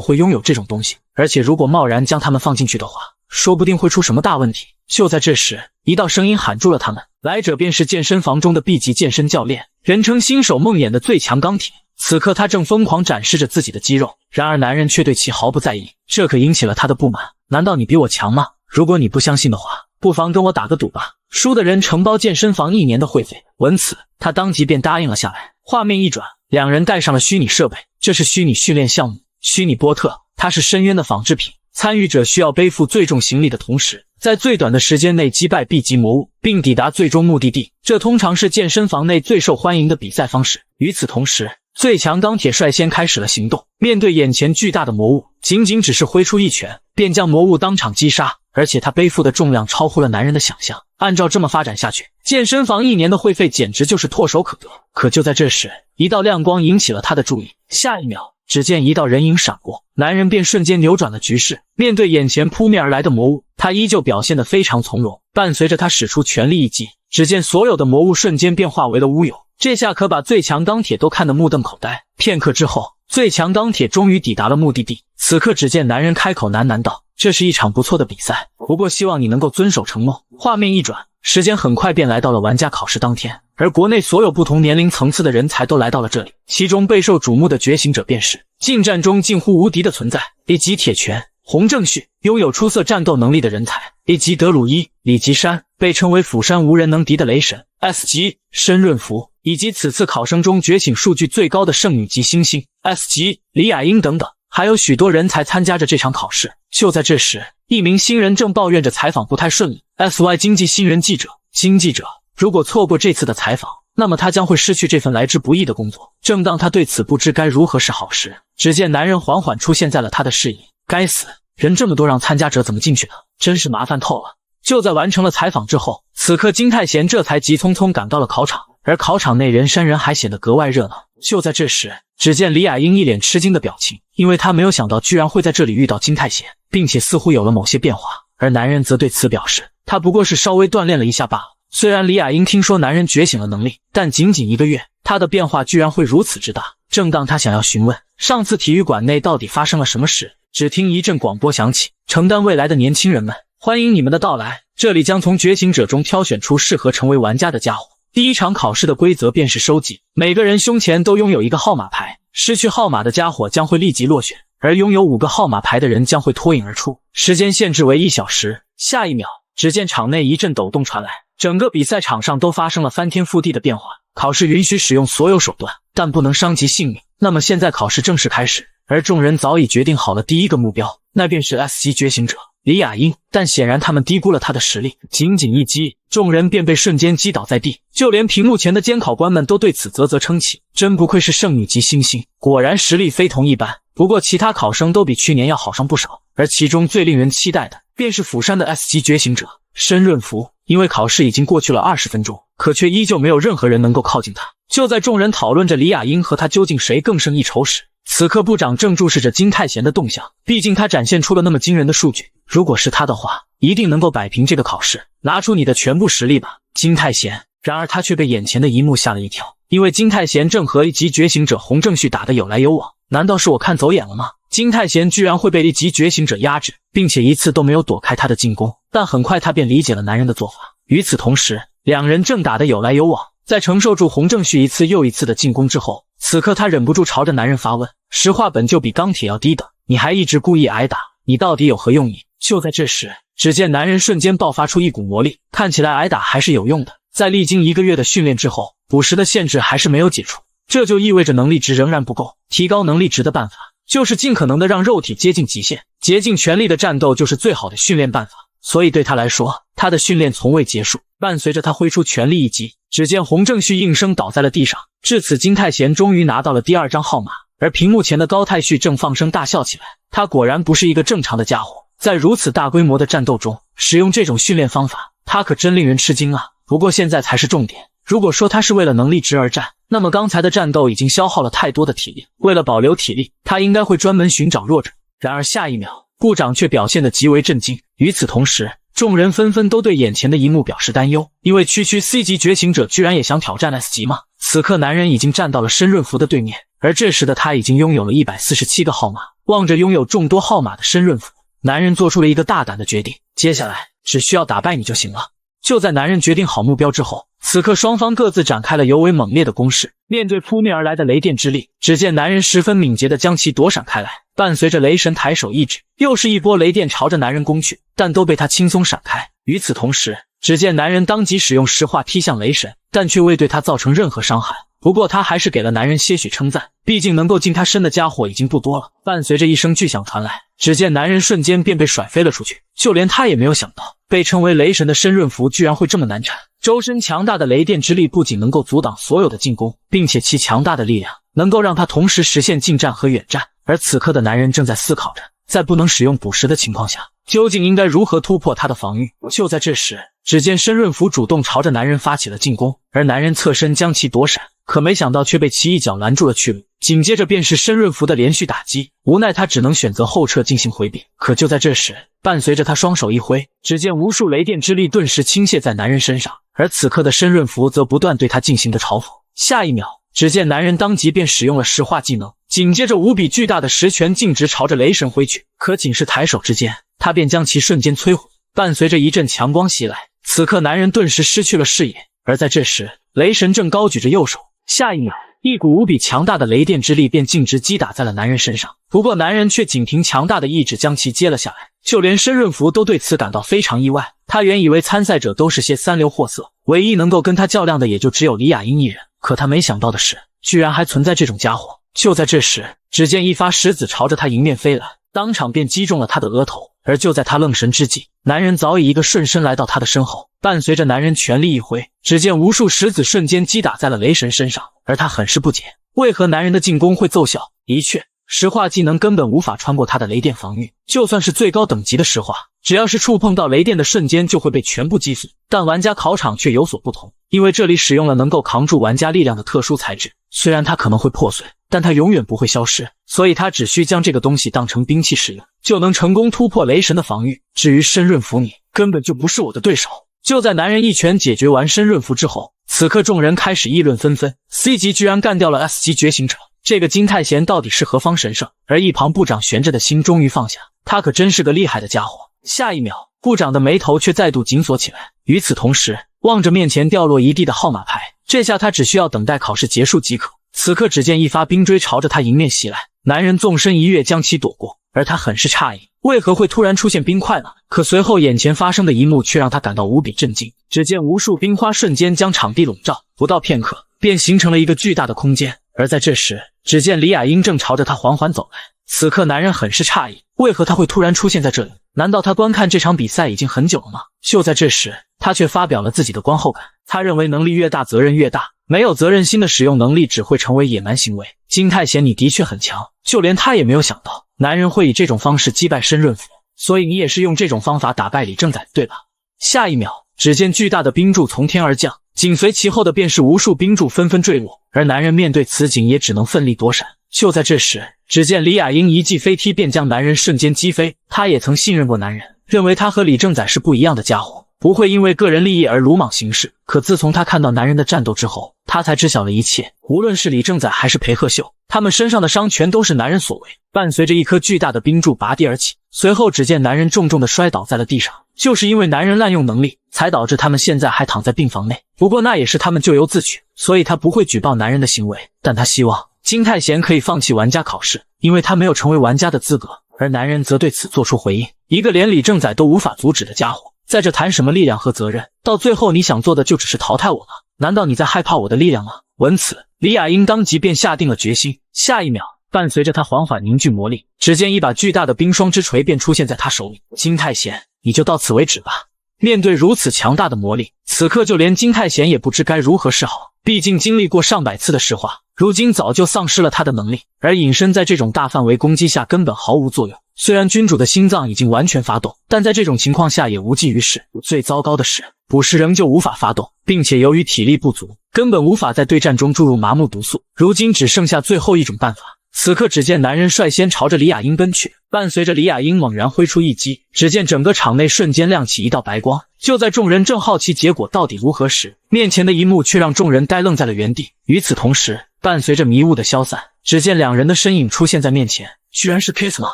会拥有这种东西？而且如果贸然将他们放进去的话，说不定会出什么大问题。就在这时，一道声音喊住了他们，来者便是健身房中的 B 级健身教练，人称新手梦魇的最强钢铁。此刻他正疯狂展示着自己的肌肉，然而男人却对其毫不在意，这可引起了他的不满。难道你比我强吗？如果你不相信的话，不妨跟我打个赌吧，输的人承包健身房1年的会费。闻此，他当即便答应了下来。画面一转，两人带上了虚拟设备，这是虚拟训练项目虚拟波特，它是深渊的仿制品。参与者需要背负最重行李的同时，在最短的时间内击败 B 级魔物，并抵达最终目的地。这通常是健身房内最受欢迎的比赛方式。与此同时，最强钢铁率先开始了行动。面对眼前巨大的魔物，仅只是挥出一拳，便将魔物当场击杀，而且他背负的重量超乎了男人的想象。按照这么发展下去，健身房1年的会费简直就是唾手可得。可就在这时，一道亮光引起了他的注意。下一秒，只见一道人影闪过，男人便瞬间扭转了局势。面对眼前扑面而来的魔物，他依旧表现得非常从容。伴随着他使出全力一击，只见所有的魔物瞬间变化为了乌有。这下可把最强钢铁都看得目瞪口呆。片刻之后，最强钢铁终于抵达了目的地。此刻只见男人开口喃喃道：“这是一场不错的比赛，不过希望你能够遵守承诺。”画面一转，时间很快便来到了玩家考试当天，而国内所有不同年龄层次的人才都来到了这里。其中备受瞩目的觉醒者便是近战中近乎无敌的存在以及铁拳洪正旭，拥有出色战斗能力的人才，以及德鲁伊李吉山，被称为釜山无人能敌的雷神 S 级申润福，以及此次考生中觉醒数据最高的圣女级星星 S 级李雅英等等，还有许多人才参加着这场考试。就在这时，一名新人正抱怨着采访不太顺利。SY 经济新人记者金记者，如果错过这次的采访，那么他将会失去这份来之不易的工作。正当他对此不知该如何是好时，只见男人缓缓出现在了他的视野。该死，人这么多，让参加者怎么进去的？真是麻烦透了。就在完成了采访之后，此刻金泰贤这才急匆匆赶到了考场，而考场内人山人海，显得格外热闹。就在这时，只见李雅英一脸吃惊的表情，因为她没有想到居然会在这里遇到金泰贤，并且似乎有了某些变化。而男人则对此表示，他不过是稍微锻炼了一下罢了。虽然李雅英听说男人觉醒了能力，但仅1个月，他的变化居然会如此之大。正当他想要询问上次体育馆内到底发生了什么事，只听一阵广播响起：承担未来的年轻人们，欢迎你们的到来，这里将从觉醒者中挑选出适合成为玩家的家伙。第一场考试的规则便是收集，每个人胸前都拥有一个号码牌，失去号码的家伙将会立即落选，而拥有5个号码牌的人将会脱颖而出。时间限制为1小时。下一秒，只见场内一阵抖动传来，整个比赛场上都发生了翻天覆地的变化。考试允许使用所有手段，但不能伤及性命。那么现在考试正式开始，而众人早已决定好了第一个目标，那便是 S 级觉醒者李雅英。但显然他们低估了他的实力，仅一击，众人便被瞬间击倒在地。就连屏幕前的监考官们都对此啧啧称奇，真不愧是圣女级星星，果然实力非同一般。不过其他考生都比去年要好上不少，而其中最令人期待的便是釜山的 S 级觉醒者申润福。因为考试已经过去了20分钟，可却依旧没有任何人能够靠近他。就在众人讨论着李雅英和他究竟谁更胜一筹时，此刻部长正注视着金泰贤的动向，毕竟他展现出了那么惊人的数据，如果是他的话，一定能够摆平这个考试。拿出你的全部实力吧，金泰贤。然而他却被眼前的一幕吓了一跳，因为金泰贤正和1级觉醒者洪正旭打得有来有往。难道是我看走眼了吗？金泰贤居然会被1级觉醒者压制，并且一次都没有躲开他的进攻。但很快他便理解了男人的做法。与此同时，两人正打得有来有往，在承受住洪正旭一次又一次的进攻之后，此刻他忍不住朝着男人发问：实话本就比钢铁要低的，你还一直故意挨打，你到底有何用意？就在这时，只见男人瞬间爆发出一股魔力，看起来挨打还是有用的。在历经1个月的训练之后，捕食的限制还是没有解除，这就意味着能力值仍然不够。提高能力值的办法就是尽可能的让肉体接近极限，竭尽全力的战斗就是最好的训练办法。所以对他来说，他的训练从未结束。伴随着他挥出全力一击，只见洪正旭应声倒在了地上。至此，金泰贤终于拿到了第2张号码，而屏幕前的高太旭正放声大笑起来。他果然不是一个正常的家伙，在如此大规模的战斗中使用这种训练方法，他可真令人吃惊啊！不过现在才是重点，如果说他是为了能力值而战，那么刚才的战斗已经消耗了太多的体力，为了保留体力，他应该会专门寻找弱者。然而下一秒，部长却表现得极为震惊。与此同时，众人纷纷都对眼前的一幕表示担忧，因为区区 C 级觉醒者居然也想挑战 S 级吗？此刻男人已经站到了申润福的对面，而这时的他已经拥有了147个号码。望着拥有众多号码的申润福，男人做出了一个大胆的决定，接下来只需要打败你就行了。就在男人决定好目标之后，此刻双方各自展开了尤为猛烈的攻势。面对扑面而来的雷电之力，只见男人十分敏捷地将其躲闪开来，伴随着雷神抬手一指，又是一波雷电朝着男人攻去，但都被他轻松闪开。与此同时，只见男人当即使用石化踢向雷神，但却未对他造成任何伤害。不过他还是给了男人些许称赞，毕竟能够近他身的家伙已经不多了。伴随着一声巨响传来，只见男人瞬间便被甩飞了出去，就连他也没有想到，被称为雷神的申润福居然会这么难缠。周身强大的雷电之力不仅能够阻挡所有的进攻，并且其强大的力量能够让他同时实现近战和远战。而此刻的男人正在思考着，在不能使用捕食的情况下，究竟应该如何突破他的防御。就在这时，只见申润福主动朝着男人发起了进攻，而男人侧身将其躲闪，可没想到却被其一脚拦住了去路。紧接着便是申润福的连续打击，无奈他只能选择后撤进行回避。可就在这时，伴随着他双手一挥，只见无数雷电之力顿时倾泻在男人身上，而此刻的申润福则不断对他进行着嘲讽。下一秒，只见男人当即便使用了石化技能，紧接着无比巨大的石拳径直朝着雷神挥去，可仅是抬手之间，他便将其瞬间摧毁。伴随着一阵强光袭来，此刻男人顿时失去了视野。而在这时，雷神正高举着右手，下一秒，一股无比强大的雷电之力便径直击打在了男人身上。不过男人却仅凭强大的意志将其接了下来，就连申润福都对此感到非常意外。他原以为参赛者都是些三流货色，唯一能够跟他较量的也就只有李雅英一人，可他没想到的是，居然还存在这种家伙。就在这时，只见一发石子朝着他迎面飞来，当场便击中了他的额头。而就在他愣神之际，男人早已一个瞬身来到他的身后，伴随着男人全力一挥，只见无数石子瞬间击打在了雷神身上。而他很是不解，为何男人的进攻会奏效？的确，石化技能根本无法穿过他的雷电防御，就算是最高等级的石化，只要是触碰到雷电的瞬间就会被全部击碎。但玩家考场却有所不同，因为这里使用了能够扛住玩家力量的特殊材质，虽然它可能会破碎，但它永远不会消失，所以他只需将这个东西当成兵器使用，就能成功突破雷神的防御。至于申润福，你根本就不是我的对手。就在男人一拳解决完申润福之后，此刻众人开始议论纷纷， C 级居然干掉了 S 级觉醒者，这个金太贤到底是何方神圣？而一旁部长悬着的心终于放下，他可真是个厉害的家伙。下一秒，部长的眉头却再度紧锁起来。与此同时，望着面前掉落一地的号码牌，这下他只需要等待考试结束即可。此刻只见一发冰锥朝着他迎面袭来，男人纵身一跃将其躲过，而他很是诧异，为何会突然出现冰块呢？可随后眼前发生的一幕却让他感到无比震惊。只见无数冰花瞬间将场地笼罩，不到片刻便形成了一个巨大的空间。而在这时，只见李雅英正朝着他缓缓走来。此刻男人很是诧异，为何他会突然出现在这里？难道他观看这场比赛已经很久了吗？就在这时，他却发表了自己的观后感。他认为能力越大责任越大，没有责任心的使用能力只会成为野蛮行为。金太贤你的确很强，就连他也没有想到男人会以这种方式击败申润福，所以你也是用这种方法打败李正宰对吧？下一秒，只见巨大的冰柱从天而降，紧随其后的便是无数冰柱纷纷坠落，而男人面对此景也只能奋力躲闪。就在这时，只见李雅英一记飞踢便将男人瞬间击飞。他也曾信任过男人，认为他和李正宰是不一样的家伙，不会因为个人利益而鲁莽行事。可自从他看到男人的战斗之后，他才知晓了一切。无论是李正宰还是裴鹤秀，他们身上的伤全都是男人所为。伴随着一颗巨大的冰柱拔地而起，随后只见男人重重的摔倒在了地上。就是因为男人滥用能力，才导致他们现在还躺在病房内。不过那也是他们咎由自取，所以他不会举报男人的行为。但他希望金太贤可以放弃玩家考试，因为他没有成为玩家的资格。而男人则对此做出回应，一个连李正宰都无法阻止的家伙，在这谈什么力量和责任？到最后你想做的就只是淘汰我吗？难道你在害怕我的力量吗？闻此，李雅英当即便下定了决心。下一秒，伴随着他缓缓凝聚魔力，只见一把巨大的冰霜之锤便出现在他手里。金太贤，你就到此为止吧。面对如此强大的魔力，此刻就连金太贤也不知该如何是好。毕竟经历过上百次的石化，如今早就丧失了他的能力，而隐身在这种大范围攻击下根本毫无作用。虽然君主的心脏已经完全发动，但在这种情况下也无济于事。最糟糕的是，捕食仍旧无法发动，并且由于体力不足，根本无法在对战中注入麻木毒素。如今只剩下最后一种办法。此刻只见男人率先朝着李雅英奔去，伴随着李雅英猛然挥出一击，只见整个场内瞬间亮起一道白光。就在众人正好奇结果到底如何时，面前的一幕却让众人呆愣在了原地。与此同时，伴随着迷雾的消散，只见两人的身影出现在面前，居然是 Kiss 吗？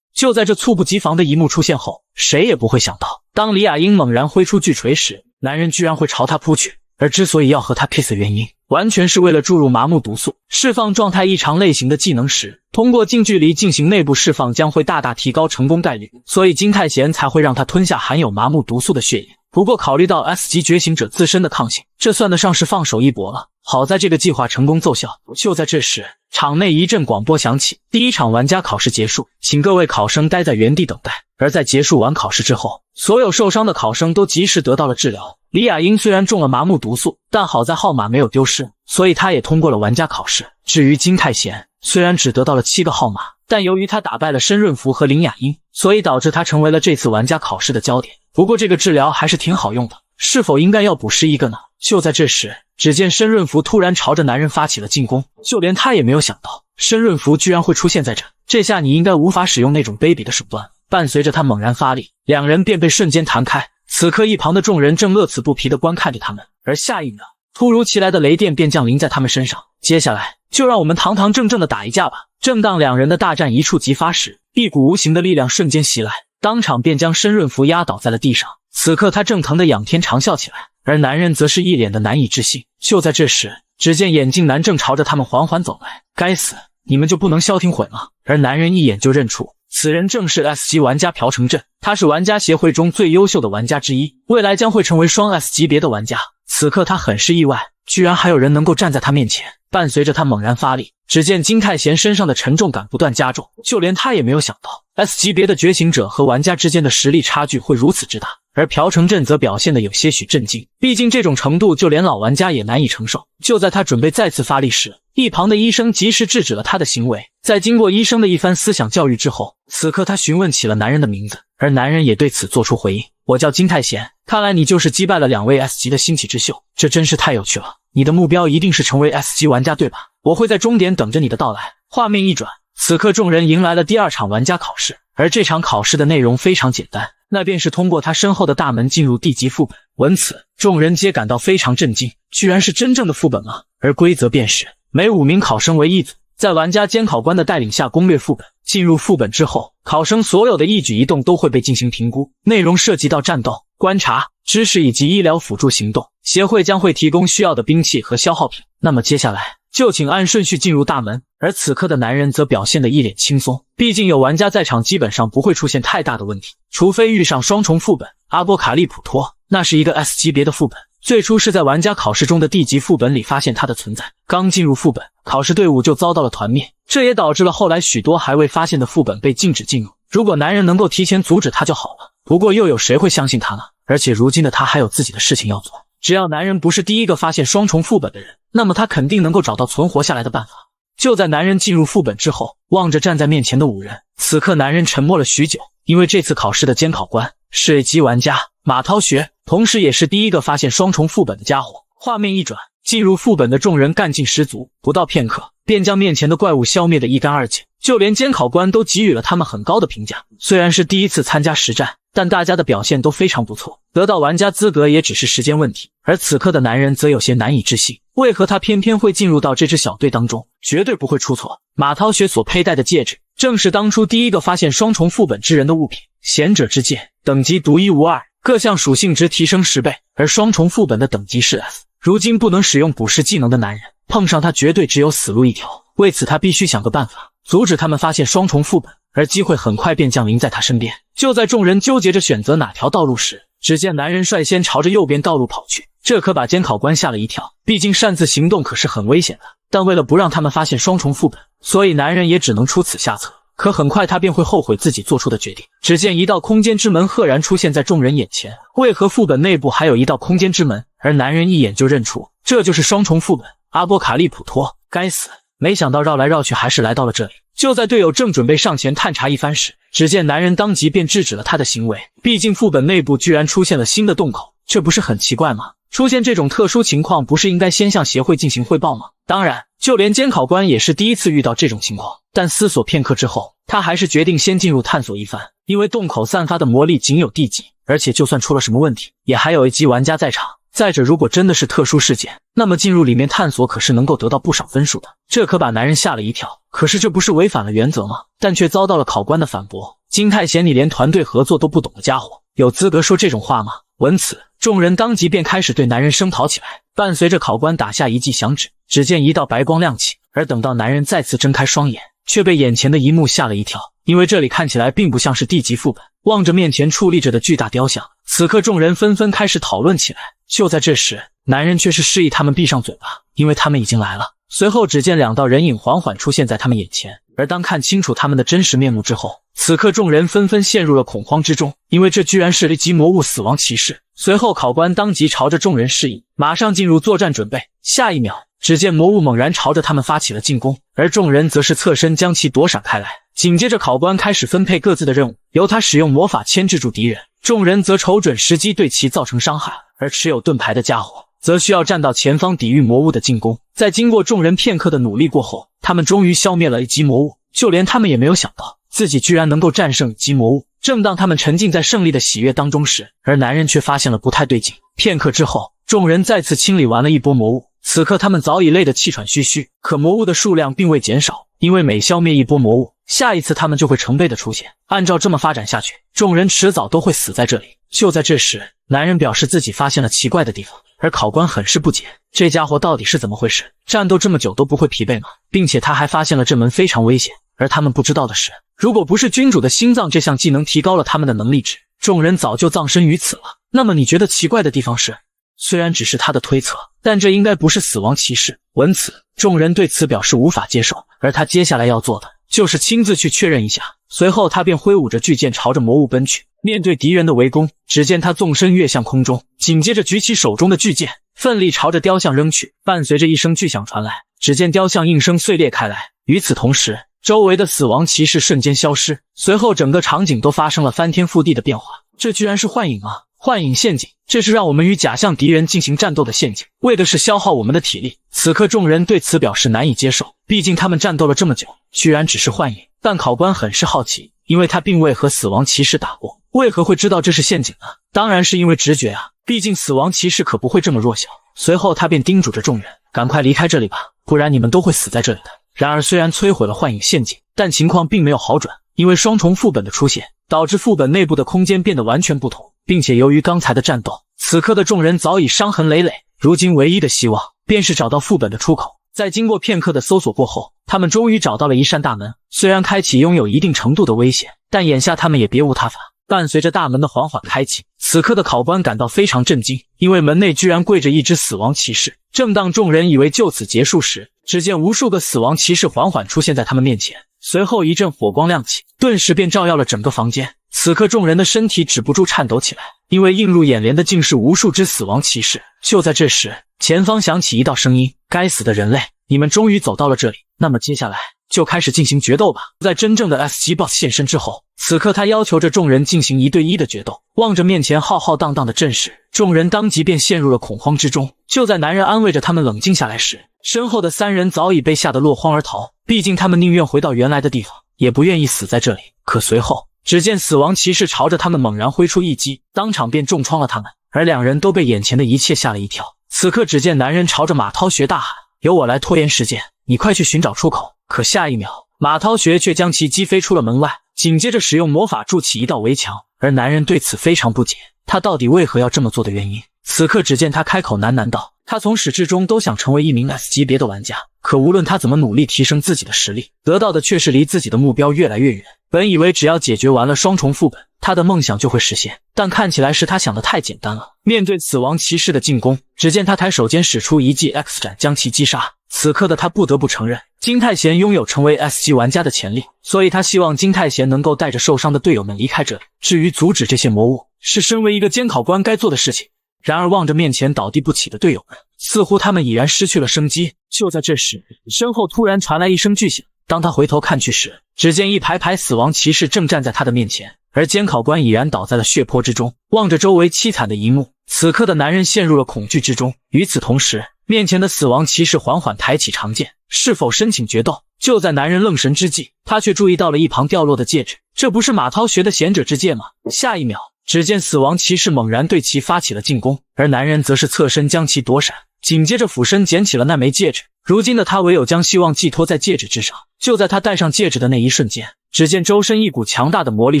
就在这猝不及防的一幕出现后，谁也不会想到，当李雅英猛然挥出巨锤时，男人居然会朝她扑去。而之所以要和他 kiss 的原因，完全是为了注入麻木毒素。释放状态异常类型的技能时，通过近距离进行内部释放将会大大提高成功概率，所以金泰贤才会让他吞下含有麻木毒素的血液。不过考虑到 S 级觉醒者自身的抗性，这算得上是放手一搏了。好在这个计划成功奏效。就在这时，场内一阵广播响起，第一场玩家考试结束，请各位考生待在原地等待。而在结束完考试之后，所有受伤的考生都及时得到了治疗。李雅英虽然中了麻木毒素，但好在号码没有丢失，所以他也通过了玩家考试。至于金泰贤，虽然只得到了7个号码，但由于他打败了申润福和林雅英，所以导致他成为了这次玩家考试的焦点。不过这个治疗还是挺好用的，是否应该要补施一个呢？就在这时，只见申润福突然朝着男人发起了进攻，就连他也没有想到申润福居然会出现在这下你应该无法使用那种卑鄙的手段。伴随着他猛然发力，两人便被瞬间弹开。此刻一旁的众人正乐此不疲地观看着他们，而下一秒，突如其来的雷电便降临在他们身上。接下来就让我们堂堂正正的打一架吧。正当两人的大战一触即发时，一股无形的力量瞬间袭来，当场便将申润福压倒在了地上。此刻他正疼得仰天长啸起来，而男人则是一脸的难以置信。就在这时，只见眼镜男正朝着他们缓缓走来。该死，你们就不能消停会吗？而男人一眼就认出此人正是 S 级玩家朴成镇，他是玩家协会中最优秀的玩家之一，未来将会成为双 S 级别的玩家。此刻他很是意外，居然还有人能够站在他面前。伴随着他猛然发力，只见金泰贤身上的沉重感不断加重，就连他也没有想到 S 级别的觉醒者和玩家之间的实力差距会如此之大。而朴成镇则表现得有些许震惊，毕竟这种程度就连老玩家也难以承受。就在他准备再次发力时，一旁的医生及时制止了他的行为。在经过医生的一番思想教育之后，此刻他询问起了男人的名字，而男人也对此做出回应：我叫金泰贤，看来你就是击败了2位 S 级的新起之秀，这真是太有趣了。你的目标一定是成为 S 级玩家对吧？我会在终点等着你的到来。画面一转，此刻众人迎来了第2场玩家考试，而这场考试的内容非常简单，那便是通过他身后的大门进入地级副本。闻此，众人皆感到非常震惊，居然是真正的副本啊！而规则便是每5名考生为1组，在玩家监考官的带领下攻略副本。进入副本之后，考生所有的一举一动都会被进行评估，内容涉及到战斗、观察、知识以及医疗辅助行动。协会将会提供需要的兵器和消耗品。那么接下来就请按顺序进入大门。而此刻的男人则表现得一脸轻松，毕竟有玩家在场，基本上不会出现太大的问题，除非遇上双重副本。阿波卡利普托，那是一个 S 级别的副本，最初是在玩家考试中的地级副本里发现它的存在，刚进入副本，考试队伍就遭到了团灭，这也导致了后来许多还未发现的副本被禁止进入。如果男人能够提前阻止他就好了，不过又有谁会相信他呢？而且如今的他还有自己的事情要做，只要男人不是第一个发现双重副本的人，那么他肯定能够找到存活下来的办法。就在男人进入副本之后，望着站在面前的5人，此刻男人沉默了许久，因为这次考试的监考官是 A 级玩家马涛学，同时也是第一个发现双重副本的家伙。画面一转，进入副本的众人干劲十足，不到片刻便将面前的怪物消灭得一干二净，就连监考官都给予了他们很高的评价。虽然是第一次参加实战，但大家的表现都非常不错，得到玩家资格也只是时间问题。而此刻的男人则有些难以置信，为何他偏偏会进入到这支小队当中？绝对不会出错。马涛学所佩戴的戒指，正是当初第一个发现双重副本之人的物品。贤者之戒，等级独一无二，各项属性值提升10倍，而双重副本的等级是 S。如今不能使用捕食技能的男人，碰上他绝对只有死路一条。为此他必须想个办法阻止他们发现双重副本，而机会很快便降临在他身边。就在众人纠结着选择哪条道路时，只见男人率先朝着右边道路跑去，这可把监考官吓了一跳，毕竟擅自行动可是很危险的。但为了不让他们发现双重副本，所以男人也只能出此下策。可很快他便会后悔自己做出的决定。只见一道空间之门赫然出现在众人眼前，为何副本内部还有一道空间之门？而男人一眼就认出这就是双重副本阿波卡利普托。该死！没想到绕来绕去还是来到了这里。就在队友正准备上前探查一番时，只见男人当即便制止了他的行为。毕竟副本内部居然出现了新的洞口，这不是很奇怪吗？出现这种特殊情况，不是应该先向协会进行汇报吗？当然，就连监考官也是第一次遇到这种情况。但思索片刻之后，他还是决定先进入探索一番，因为洞口散发的魔力仅有地级，而且就算出了什么问题，也还有一级玩家在场。再者，如果真的是特殊事件，那么进入里面探索可是能够得到不少分数的。这可把男人吓了一跳。可是这不是违反了原则吗？但却遭到了考官的反驳。金太贤，你连团队合作都不懂的家伙，有资格说这种话吗？闻此，众人当即便开始对男人声讨起来。伴随着考官打下一记响指，只见一道白光亮起，而等到男人再次睁开双眼，却被眼前的一幕吓了一跳。因为这里看起来并不像是地级副本。望着面前矗立着的巨大雕像，此刻众人纷纷开始讨论起来。就在这时，男人却是示意他们闭上嘴巴，因为他们已经来了。随后只见两道人影缓缓出现在他们眼前，而当看清楚他们的真实面目之后，此刻众人纷纷陷入了恐慌之中，因为这居然是一级魔物死亡骑士。随后考官当即朝着众人示意，马上进入作战准备。下一秒，只见魔物猛然朝着他们发起了进攻，而众人则是侧身将其躲闪开来。紧接着考官开始分配各自的任务，由他使用魔法牵制住敌人，众人则瞅准时机对其造成伤害，而持有盾牌的家伙则需要站到前方抵御魔物的进攻。在经过众人片刻的努力过后，他们终于消灭了一级魔物。就连他们也没有想到自己居然能够战胜一级魔物。正当他们沉浸在胜利的喜悦当中时，而男人却发现了不太对劲。片刻之后，众人再次清理完了一波魔物，此刻他们早已累得气喘吁吁，可魔物的数量并未减少，因为每消灭一波魔物，下一次他们就会成倍的出现。按照这么发展下去，众人迟早都会死在这里。就在这时，男人表示自己发现了奇怪的地方，而考官很是不解，这家伙到底是怎么回事？战斗这么久都不会疲惫吗？并且他还发现了这门非常危险。而他们不知道的是，如果不是君主的心脏这项技能提高了他们的能力值，众人早就葬身于此了。那么你觉得奇怪的地方是？虽然只是他的推测，但这应该不是死亡骑士。闻此，众人对此表示无法接受，而他接下来要做的就是亲自去确认一下。随后他便挥舞着巨剑朝着魔物奔去。面对敌人的围攻，只见他纵身跃向空中，紧接着举起手中的巨剑，奋力朝着雕像扔去。伴随着一声巨响传来，只见雕像应声碎裂开来。与此同时，周围的死亡骑士瞬间消失，随后整个场景都发生了翻天覆地的变化。这居然是幻影啊！幻影陷阱，这是让我们与假象敌人进行战斗的陷阱，为的是消耗我们的体力。此刻众人对此表示难以接受，毕竟他们战斗了这么久，居然只是幻影。但考官很是好奇，因为他并未和死亡骑士打过，为何会知道这是陷阱呢？当然是因为直觉啊，毕竟死亡骑士可不会这么弱小。随后他便叮嘱着众人，赶快离开这里吧，不然你们都会死在这里的。然而虽然摧毁了幻影陷阱，但情况并没有好转，因为双重副本的出现，导致副本内部的空间变得完全不同，并且由于刚才的战斗，此刻的众人早已伤痕累累，如今唯一的希望便是找到副本的出口。在经过片刻的搜索过后，他们终于找到了一扇大门，虽然开启拥有一定程度的危险，但眼下他们也别无他法。伴随着大门的缓缓开启，此刻的考官感到非常震惊，因为门内居然跪着一只死亡骑士。正当众人以为就此结束时，只见无数个死亡骑士缓缓出现在他们面前，随后一阵火光亮起，顿时便照耀了整个房间。此刻众人的身体止不住颤抖起来，因为映入眼帘的竟是无数只死亡骑士。就在这时，前方响起一道声音：该死的人类，你们终于走到了这里，那么接下来就开始进行决斗吧。在真正的 S 级 BOSS 现身之后，此刻他要求着众人进行1对1的决斗。望着面前浩浩荡荡的阵势，众人当即便陷入了恐慌之中。就在男人安慰着他们冷静下来时，身后的3人早已被吓得落荒而逃，毕竟他们宁愿回到原来的地方，也不愿意死在这里。可随后，只见死亡骑士朝着他们猛然挥出一击，当场便重创了他们，而2人都被眼前的一切吓了一跳。此刻只见男人朝着马涛学大喊：由我来拖延时间，你快去寻找出口。可下一秒，马涛学却将其击飞出了门外，紧接着使用魔法筑起一道围墙，而男人对此非常不解，他到底为何要这么做的原因。此刻只见他开口喃喃道：他从始至终都想成为一名 S 级别的玩家，可无论他怎么努力提升自己的实力，得到的却是离自己的目标越来越远。本以为只要解决完了双重副本，他的梦想就会实现，但看起来是他想的太简单了。面对死亡骑士的进攻，只见他抬手间使出一记 X 斩将其击杀。此刻的他不得不承认，金太贤拥有成为 S 级玩家的潜力，所以他希望金太贤能够带着受伤的队友们离开这里。至于阻止这些魔物，是身为一个监考官该做的事情。然而望着面前倒地不起的队友们，似乎他们已然失去了生机。就在这时，身后突然传来一声巨响。当他回头看去时，只见一排排死亡骑士正站在他的面前，而监考官已然倒在了血泊之中。望着周围凄惨的一幕，此刻的男人陷入了恐惧之中。与此同时，面前的死亡骑士缓缓抬起长剑，是否申请决斗？就在男人愣神之际，他却注意到了一旁掉落的戒指。这不是马涛学的贤者之戒吗？下一秒，只见死亡骑士猛然对其发起了进攻，而男人则是侧身将其躲闪，紧接着俯身捡起了那枚戒指。如今的他唯有将希望寄托在戒指之上。就在他戴上戒指的那一瞬间，只见周身一股强大的魔力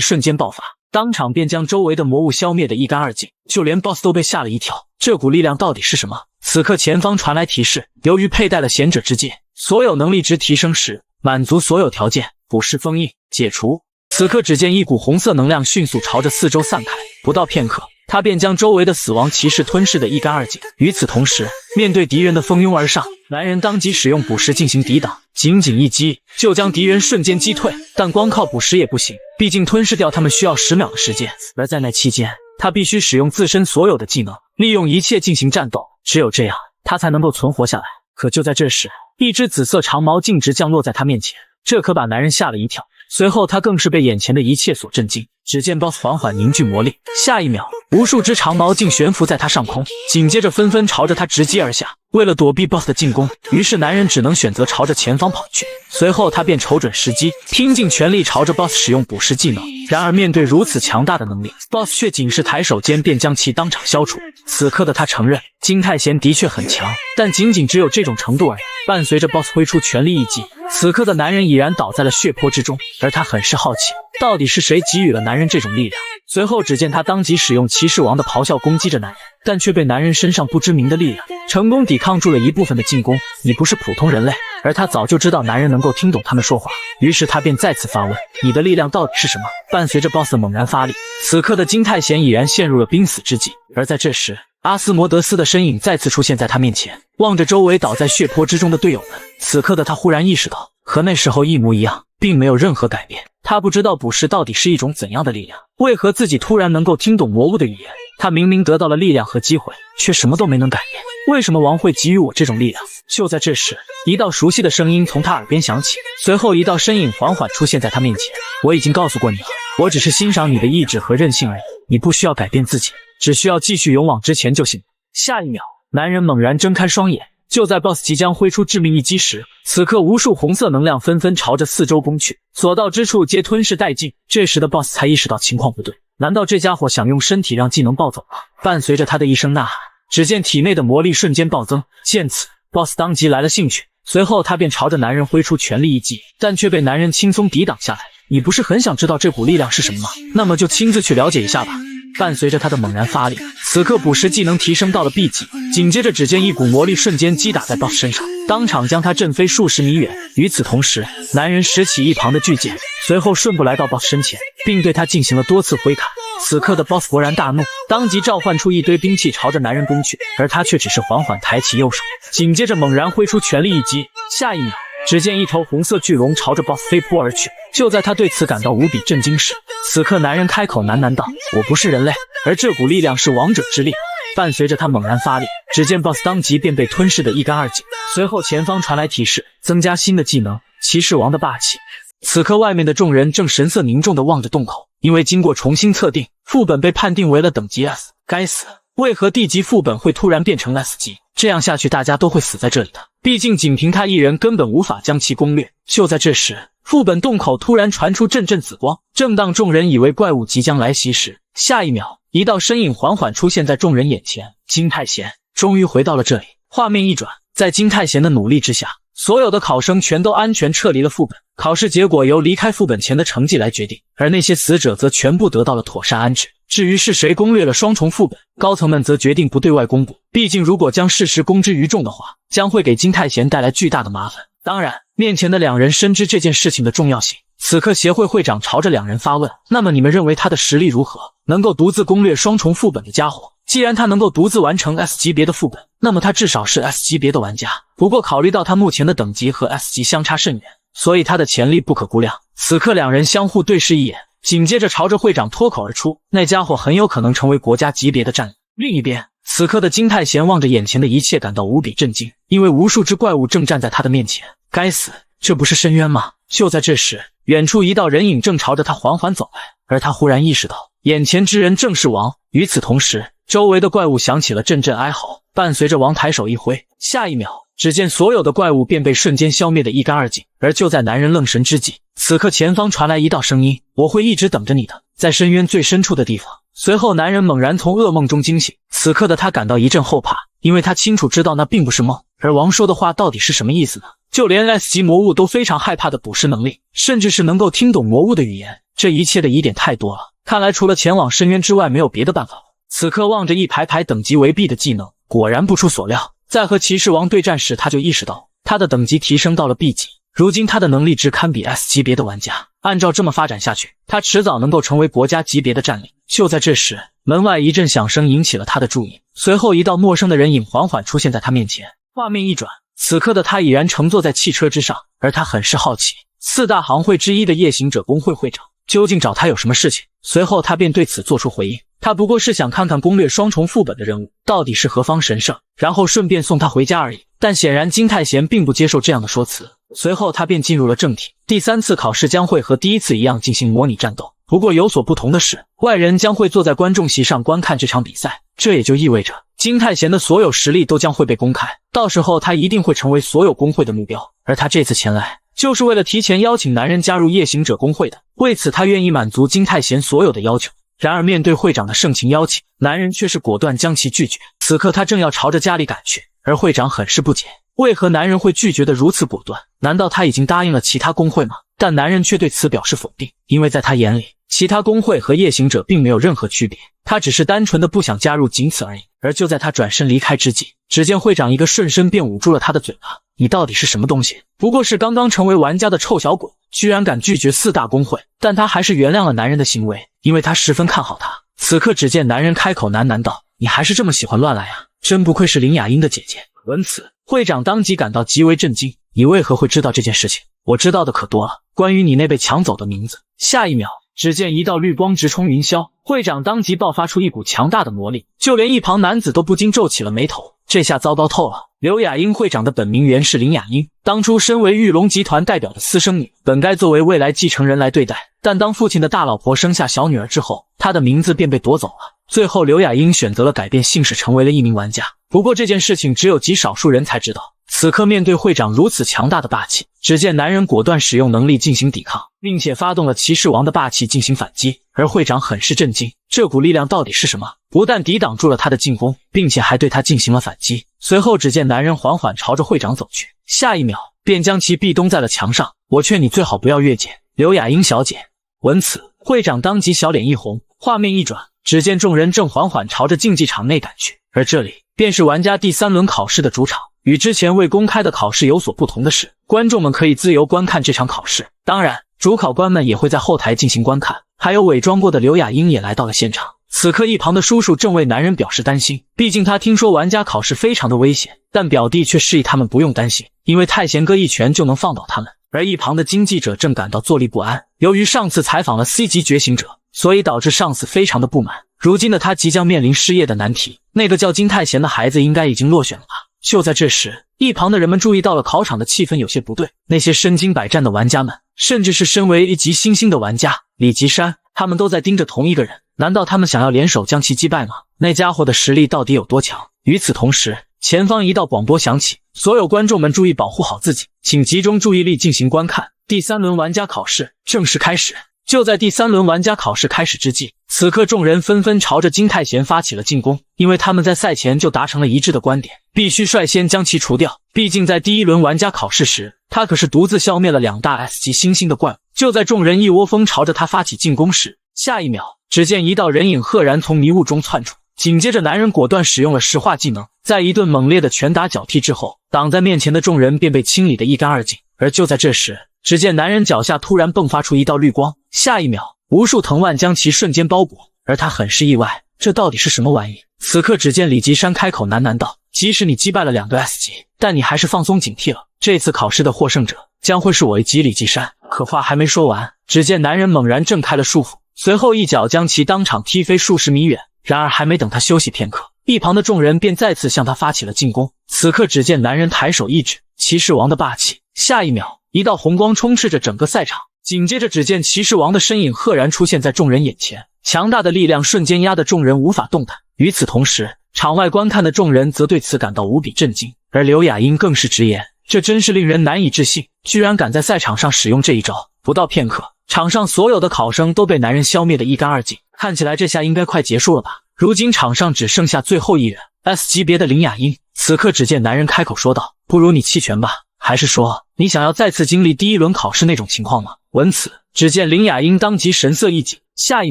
瞬间爆发，当场便将周围的魔物消灭得一干二净，就连 BOSS 都被吓了一跳。这股力量到底是什么？此刻前方传来提示，由于佩戴了贤者之戒，所有能力值提升时，满足所有条件，腐蚀封印解除。此刻只见一股红色能量迅速朝着四周散开，不到片刻，他便将周围的死亡骑士吞噬得一干二净。与此同时，面对敌人的蜂拥而上，男人当即使用捕食进行抵挡，仅仅一击就将敌人瞬间击退。但光靠捕食也不行，毕竟吞噬掉他们需要10秒的时间，而在那期间，他必须使用自身所有的技能，利用一切进行战斗，只有这样，他才能够存活下来。可就在这时，一只紫色长矛径直降落在他面前，这可把男人吓了一跳。随后他更是被眼前的一切所震惊，只见 BOSS 缓缓凝聚魔力，下一秒，无数只长矛竟悬浮在他上空，紧接着纷纷朝着他直击而下。为了躲避 BOSS 的进攻，于是男人只能选择朝着前方跑去。随后他便瞅准时机，拼尽全力朝着 BOSS 使用捕食技能。然而面对如此强大的能力， BOSS 却仅是抬手间便将其当场消除。此刻的他承认，金泰贤的确很强，但仅仅只有这种程度而已。伴随着 BOSS 挥出全力一击，此刻的男人已然倒在了血泊之中，而他很是好奇，到底是谁给予了男人这种力量。随后只见他当即使用骑士王的咆哮攻击着男人，但却被男人身上不知名的力量成功抵抗住了一部分的进攻。你不是普通人类，而他早就知道男人能够听懂他们说话，于是他便再次发问，你的力量到底是什么？伴随着 BOSS 的猛然发力，此刻的金泰贤已然陷入了濒死之际。而在这时，阿斯摩德斯的身影再次出现在他面前，望着周围倒在血泊之中的队友们，此刻的他忽然意识到，和那时候一模一样，并没有任何改变。他不知道捕食到底是一种怎样的力量，为何自己突然能够听懂魔物的语言？他明明得到了力量和机会，却什么都没能改变。为什么王会给予我这种力量？就在这时，一道熟悉的声音从他耳边响起，随后一道身影缓缓出现在他面前。我已经告诉过你了，我只是欣赏你的意志和韧性而已，你不需要改变自己，只需要继续勇往直前就行。下一秒，男人猛然睁开双眼，就在 BOSS 即将挥出致命一击时，此刻无数红色能量纷纷朝着四周攻去，所到之处皆吞噬殆尽。这时的 BOSS 才意识到情况不对，难道这家伙想用身体让技能暴走吗？伴随着他的一声呐喊，只见体内的魔力瞬间暴增。见此， BOSS 当即来了兴趣，随后他便朝着男人挥出全力一击，但却被男人轻松抵挡下来。你不是很想知道这股力量是什么吗？那么就亲自去了解一下吧。伴随着他的猛然发力，此刻捕食技能提升到了 B 级，紧接着只见一股魔力瞬间击打在 BOSS 身上，当场将他震飞数十米远。与此同时，男人拾起一旁的巨剑，随后顺步来到 BOSS 身前，并对他进行了多次挥砍。此刻的 BOSS 勃然大怒，当即召唤出一堆兵器朝着男人攻去，而他却只是缓缓抬起右手，紧接着猛然挥出全力一击。下一秒，只见一头红色巨龙朝着 BOSS 飞扑而去。就在他对此感到无比震惊时，此刻男人开口喃喃道，我不是人类，而这股力量是王者之力。伴随着他猛然发力，只见 BOSS 当即便被吞噬得一干二净。随后前方传来提示，增加新的技能，骑士王的霸气。此刻外面的众人正神色凝重地望着洞口，因为经过重新测定，副本被判定为了等级 S。 该死，为何D级副本会突然变成 S 级？这样下去大家都会死在这里的，毕竟仅凭他一人根本无法将其攻略。就在这时，副本洞口突然传出阵阵紫光，正当众人以为怪物即将来袭时，下一秒，一道身影缓缓出现在众人眼前。金泰贤终于回到了这里。画面一转，在金泰贤的努力之下，所有的考生全都安全撤离了副本，考试结果由离开副本前的成绩来决定，而那些死者则全部得到了妥善安置。至于是谁攻略了双重副本，高层们则决定不对外公布，毕竟如果将事实公之于众的话，将会给金泰贤带来巨大的麻烦。当然，面前的两人深知这件事情的重要性。此刻协会会长朝着两人发问，那么你们认为他的实力如何？能够独自攻略双重副本的家伙，既然他能够独自完成 S 级别的副本，那么他至少是 S 级别的玩家。不过考虑到他目前的等级和 S 级相差甚远，所以他的潜力不可估量。此刻两人相互对视一眼，紧接着朝着会长脱口而出，那家伙很有可能成为国家级别的战力。另一边，此刻的金泰贤望着眼前的一切感到无比震惊，因为无数只怪物正站在他的面前。该死，这不是深渊吗？就在这时，远处一道人影正朝着他缓缓走来，而他忽然意识到，眼前之人正是王。与此同时，周围的怪物响起了阵阵哀嚎，伴随着王抬手一挥，下一秒，只见所有的怪物便被瞬间消灭得一干二净。而就在男人愣神之际，此刻前方传来一道声音：“我会一直等着你的，在深渊最深处的地方。”随后，男人猛然从噩梦中惊醒，此刻的他感到一阵后怕，因为他清楚知道那并不是梦。而王说的话到底是什么意思呢？就连 S 级魔物都非常害怕的捕食能力，甚至是能够听懂魔物的语言，这一切的疑点太多了。看来除了前往深渊之外，没有别的办法了。此刻望着一排排等级为 B 的技能，果然不出所料，在和骑士王对战时，他就意识到他的等级提升到了 B 级。如今他的能力值堪比 S 级别的玩家，按照这么发展下去，他迟早能够成为国家级别的战力。就在这时，门外一阵响声引起了他的注意，随后一道陌生的人影缓缓出现在他面前。画面一转，此刻的他已然乘坐在汽车之上，而他很是好奇，四大行会之一的夜行者工会会长究竟找他有什么事情。随后他便对此做出回应，他不过是想看看攻略双重副本的任务到底是何方神圣，然后顺便送他回家而已。但显然金泰贤并不接受这样的说辞，随后他便进入了正题。第3次考试将会和第1次一样进行模拟战斗，不过有所不同的是，外人将会坐在观众席上观看这场比赛，这也就意味着金泰贤的所有实力都将会被公开，到时候他一定会成为所有工会的目标。而他这次前来就是为了提前邀请男人加入夜行者工会的，为此他愿意满足金泰贤所有的要求。然而面对会长的盛情邀请，男人却是果断将其拒绝。此刻他正要朝着家里赶去，而会长很是不解，为何男人会拒绝得如此果断？难道他已经答应了其他工会吗？但男人却对此表示否定，因为在他眼里，其他工会和夜行者并没有任何区别，他只是单纯的不想加入，仅此而已。而就在他转身离开之际，只见会长一个瞬身便捂住了他的嘴巴。你到底是什么东西？不过是刚刚成为玩家的臭小鬼，居然敢拒绝4大工会。但他还是原谅了男人的行为，因为他十分看好他。此刻只见男人开口喃喃道：“你还是这么喜欢乱来啊，真不愧是林雅英的姐姐。”闻此，会长当即感到极为震惊。你为何会知道这件事情？我知道的可多了，关于你那被抢走的名字。下一秒，只见一道绿光直冲云霄，会长当即爆发出一股强大的魔力，就连一旁男子都不禁皱起了眉头。这下糟糕透了。刘雅英会长的本名原是林雅英，当初身为玉龙集团代表的私生女，本该作为未来继承人来对待，但当父亲的大老婆生下小女儿之后，她的名字便被夺走了。最后刘雅英选择了改变姓氏，成为了一名玩家。不过这件事情只有极少数人才知道。此刻面对会长如此强大的霸气，只见男人果断使用能力进行抵抗，并且发动了骑士王的霸气进行反击。而会长很是震惊，这股力量到底是什么？不但抵挡住了他的进攻，并且还对他进行了反击。随后只见男人缓缓朝着会长走去，下一秒便将其壁咚在了墙上。我劝你最好不要越界，刘雅英小姐。闻此，会长当即小脸一红。画面一转，只见众人正缓缓朝着竞技场内赶去，而这里便是玩家第3轮考试的主场。与之前未公开的考试有所不同的是，观众们可以自由观看这场考试，当然主考官们也会在后台进行观看。还有伪装过的刘雅英也来到了现场。此刻一旁的叔叔正为男人表示担心，毕竟他听说玩家考试非常的危险，但表弟却示意他们不用担心，因为太贤哥一拳就能放倒他们。而一旁的经纪者正感到坐立不安，由于上次采访了 C 级觉醒者，所以导致上司非常的不满。如今的他即将面临失业的难题，那个叫金泰贤的孩子应该已经落选了吧。就在这时，一旁的人们注意到了考场的气氛有些不对，那些身经百战的玩家们，甚至是身为1级新星的玩家李吉山，他们都在盯着同一个人。难道他们想要联手将其击败吗？那家伙的实力到底有多强？与此同时，前方一道广播响起，所有观众们注意保护好自己，请集中注意力进行观看，第3轮玩家考试正式开始。就在第3轮玩家考试开始之际，此刻众人纷纷朝着金泰贤发起了进攻，因为他们在赛前就达成了一致的观点，必须率先将其除掉。毕竟在第1轮玩家考试时，他可是独自消灭了2大 S 级新星的怪物。就在众人一窝蜂朝着他发起进攻时，下一秒，只见一道人影赫然从迷雾中窜出，紧接着男人果断使用了石化技能，在一顿猛烈的拳打脚踢之后，挡在面前的众人便被清理得一干二净。而就在这时，只见男人脚下突然迸发出一道绿光，下一秒，无数藤蔓将其瞬间包裹，而他很是意外，这到底是什么玩意？此刻只见李吉山开口喃喃道：“即使你击败了2个 S 级，但你还是放松警惕了。这次考试的获胜者将会是我以及李吉山。”可话还没说完，只见男人猛然挣开了束缚，随后一脚将其当场踢飞数十米远。然而还没等他休息片刻，一旁的众人便再次向他发起了进攻。此刻只见男人抬手一指，骑士王的霸气。下一秒，一道红光充斥着整个赛场，紧接着只见骑士王的身影赫然出现在众人眼前，强大的力量瞬间压得众人无法动弹。与此同时，场外观看的众人则对此感到无比震惊，而刘雅英更是直言，这真是令人难以置信，居然敢在赛场上使用这一招。不到片刻，场上所有的考生都被男人消灭得一干二净，看起来这下应该快结束了吧。如今场上只剩下最后一人 S 级别的林雅英。此刻只见男人开口说道，不如你弃权吧，还是说你想要再次经历第一轮考试那种情况吗？闻此，只见林雅英当即神色一紧，下一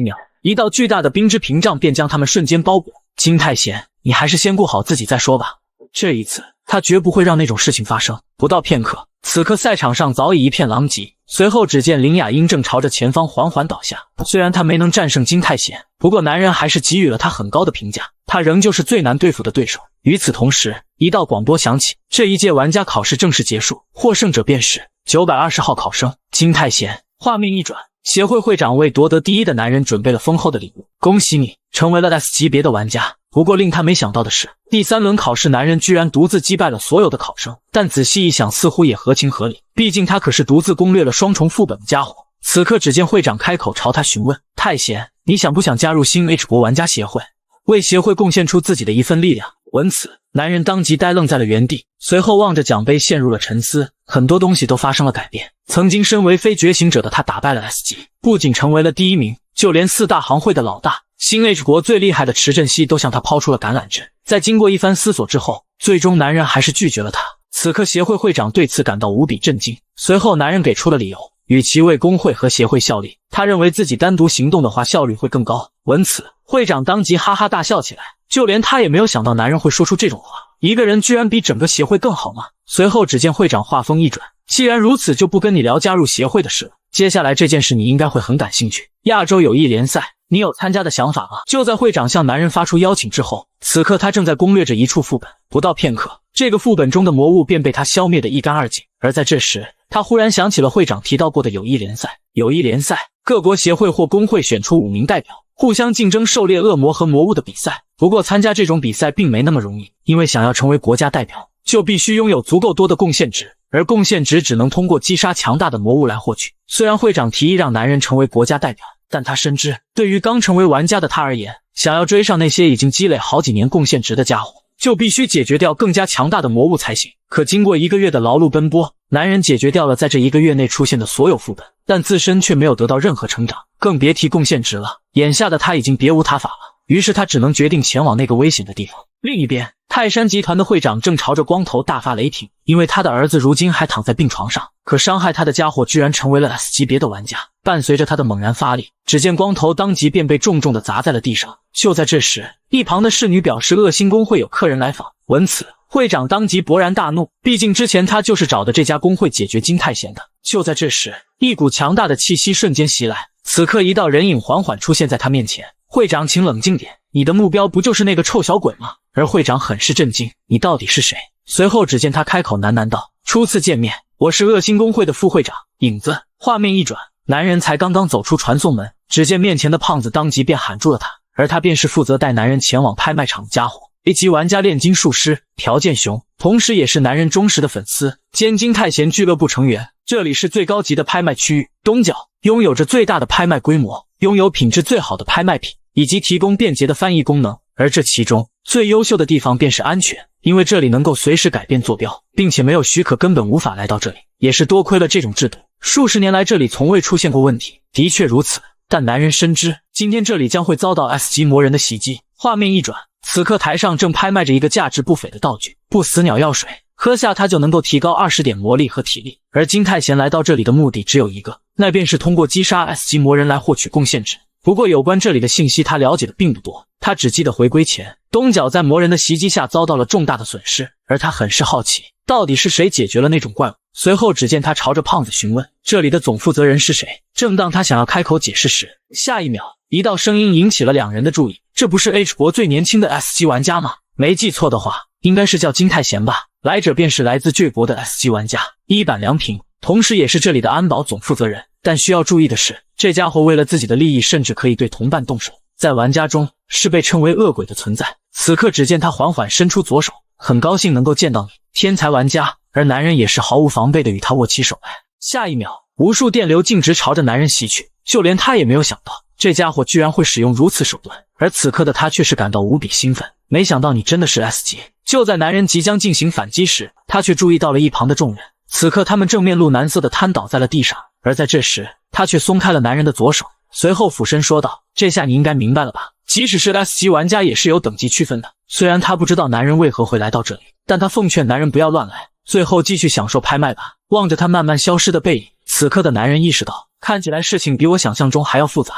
秒，一道巨大的冰之屏障便将他们瞬间包裹。金泰贤，你还是先顾好自己再说吧，这一次他绝不会让那种事情发生。不到片刻，此刻赛场上早已一片狼藉，随后只见林雅英正朝着前方缓缓倒下。虽然他没能战胜金泰贤，不过男人还是给予了他很高的评价，他仍旧是最难对付的对手。与此同时，一道广播响起，这一届玩家考试正式结束，获胜者便是920号考生金泰贤。画面一转，协会会长为夺得第一的男人准备了丰厚的礼物，恭喜你成为了 S 级别的玩家。不过令他没想到的是，第3轮考试男人居然独自击败了所有的考生，但仔细一想似乎也合情合理，毕竟他可是独自攻略了双重副本的家伙。此刻只见会长开口朝他询问，泰贤，你想不想加入新 H 国玩家协会，为协会贡献出自己的一份力量？闻此，男人当即呆愣在了原地，随后望着奖杯陷入了沉思。很多东西都发生了改变，曾经身为非觉醒者的他打败了 S 级，不仅成为了第1名，就连4大行会的老大新 H 国最厉害的池振熙都向他抛出了橄榄枝。在经过一番思索之后，最终男人还是拒绝了他。此刻协会会长对此感到无比震惊，随后男人给出了理由，与其为工会和协会效力，他认为自己单独行动的话效率会更高。闻此，会长当即哈哈大笑起来，就连他也没有想到男人会说出这种话，一个人居然比整个协会更好吗？随后只见会长话锋一转，既然如此，就不跟你聊加入协会的事了，接下来这件事你应该会很感兴趣，亚洲友谊联赛，你有参加的想法吗？就在会长向男人发出邀请之后，此刻他正在攻略着一处副本，不到片刻，这个副本中的魔物便被他消灭得一干二净。而在这时，他忽然想起了会长提到过的友谊联赛。友谊联赛，各国协会或工会选出5名代表，互相竞争狩猎恶魔和魔物的比赛。不过参加这种比赛并没那么容易，因为想要成为国家代表，就必须拥有足够多的贡献值，而贡献值只能通过击杀强大的魔物来获取。虽然会长提议让男人成为国家代表，但他深知，对于刚成为玩家的他而言，想要追上那些已经积累好几年贡献值的家伙，就必须解决掉更加强大的魔物才行。可经过1个月的劳碌奔波，男人解决掉了在这1个月内出现的所有副本，但自身却没有得到任何成长，更别提贡献值了。眼下的他已经别无他法了，于是他只能决定前往那个危险的地方。另一边，泰山集团的会长正朝着光头大发雷霆，因为他的儿子如今还躺在病床上，可伤害他的家伙居然成为了 S 级别的玩家。伴随着他的猛然发力，只见光头当即便被重重地砸在了地上。就在这时，一旁的侍女表示恶心工会有客人来访。闻此，会长当即勃然大怒，毕竟之前他就是找的这家工会解决金泰贤的。就在这时，一股强大的气息瞬间袭来，此刻一道人影缓缓出现在他面前。会长，请冷静点，你的目标不就是那个臭小鬼吗？而会长很是震惊，你到底是谁？随后只见他开口喃喃道，初次见面，我是恶心工会的副会长影子。画面一转，男人才刚刚走出传送门，只见面前的胖子当即便喊住了他，而他便是负责带男人前往拍卖场的家伙，A级玩家炼金术师朴剑雄，同时也是男人忠实的粉丝兼金泰贤俱乐部成员。这里是最高级的拍卖区域，东角拥有着最大的拍卖规模，拥有品质最好的拍卖品，以及提供便捷的翻译功能。而这其中最优秀的地方便是安全，因为这里能够随时改变坐标，并且没有许可根本无法来到这里。也是多亏了这种制度，数十年来这里从未出现过问题。的确如此，但男人深知今天这里将会遭到 S 级魔人的袭击。画面一转，此刻台上正拍卖着一个价值不菲的道具，不死鸟药水，喝下它就能够提高20点魔力和体力。而金泰贤来到这里的目的只有一个，那便是通过击杀 S 级魔人来获取贡献值。不过有关这里的信息他了解的并不多，他只记得回归前东角在魔人的袭击下遭到了重大的损失，而他很是好奇到底是谁解决了那种怪物。随后只见他朝着胖子询问这里的总负责人是谁。正当他想要开口解释时，下一秒一道声音引起了2人的注意，这不是 H 国最年轻的 S 级玩家吗？没记错的话应该是叫金泰贤吧。来者便是来自巨国的 S 级玩家一板良平，同时也是这里的安保总负责人。但需要注意的是，这家伙为了自己的利益甚至可以对同伴动手，在玩家中是被称为恶鬼的存在。此刻只见他缓缓伸出左手，很高兴能够见到你，天才玩家。而男人也是毫无防备的与他握起手来。下一秒，无数电流径直朝着男人袭去，就连他也没有想到这家伙居然会使用如此手段，而此刻的他却是感到无比兴奋。没想到你真的是 S 级。就在男人即将进行反击时，他却注意到了一旁的众人，此刻他们正面露难色的瘫倒在了地上。而在这时，他却松开了男人的左手，随后俯身说道：这下你应该明白了吧，即使是 S 级玩家也是有等级区分的。虽然他不知道男人为何会来到这里，但他奉劝男人不要乱来，最后继续享受拍卖吧。望着他慢慢消失的背影，此刻的男人意识到，看起来事情比我想象中还要复杂。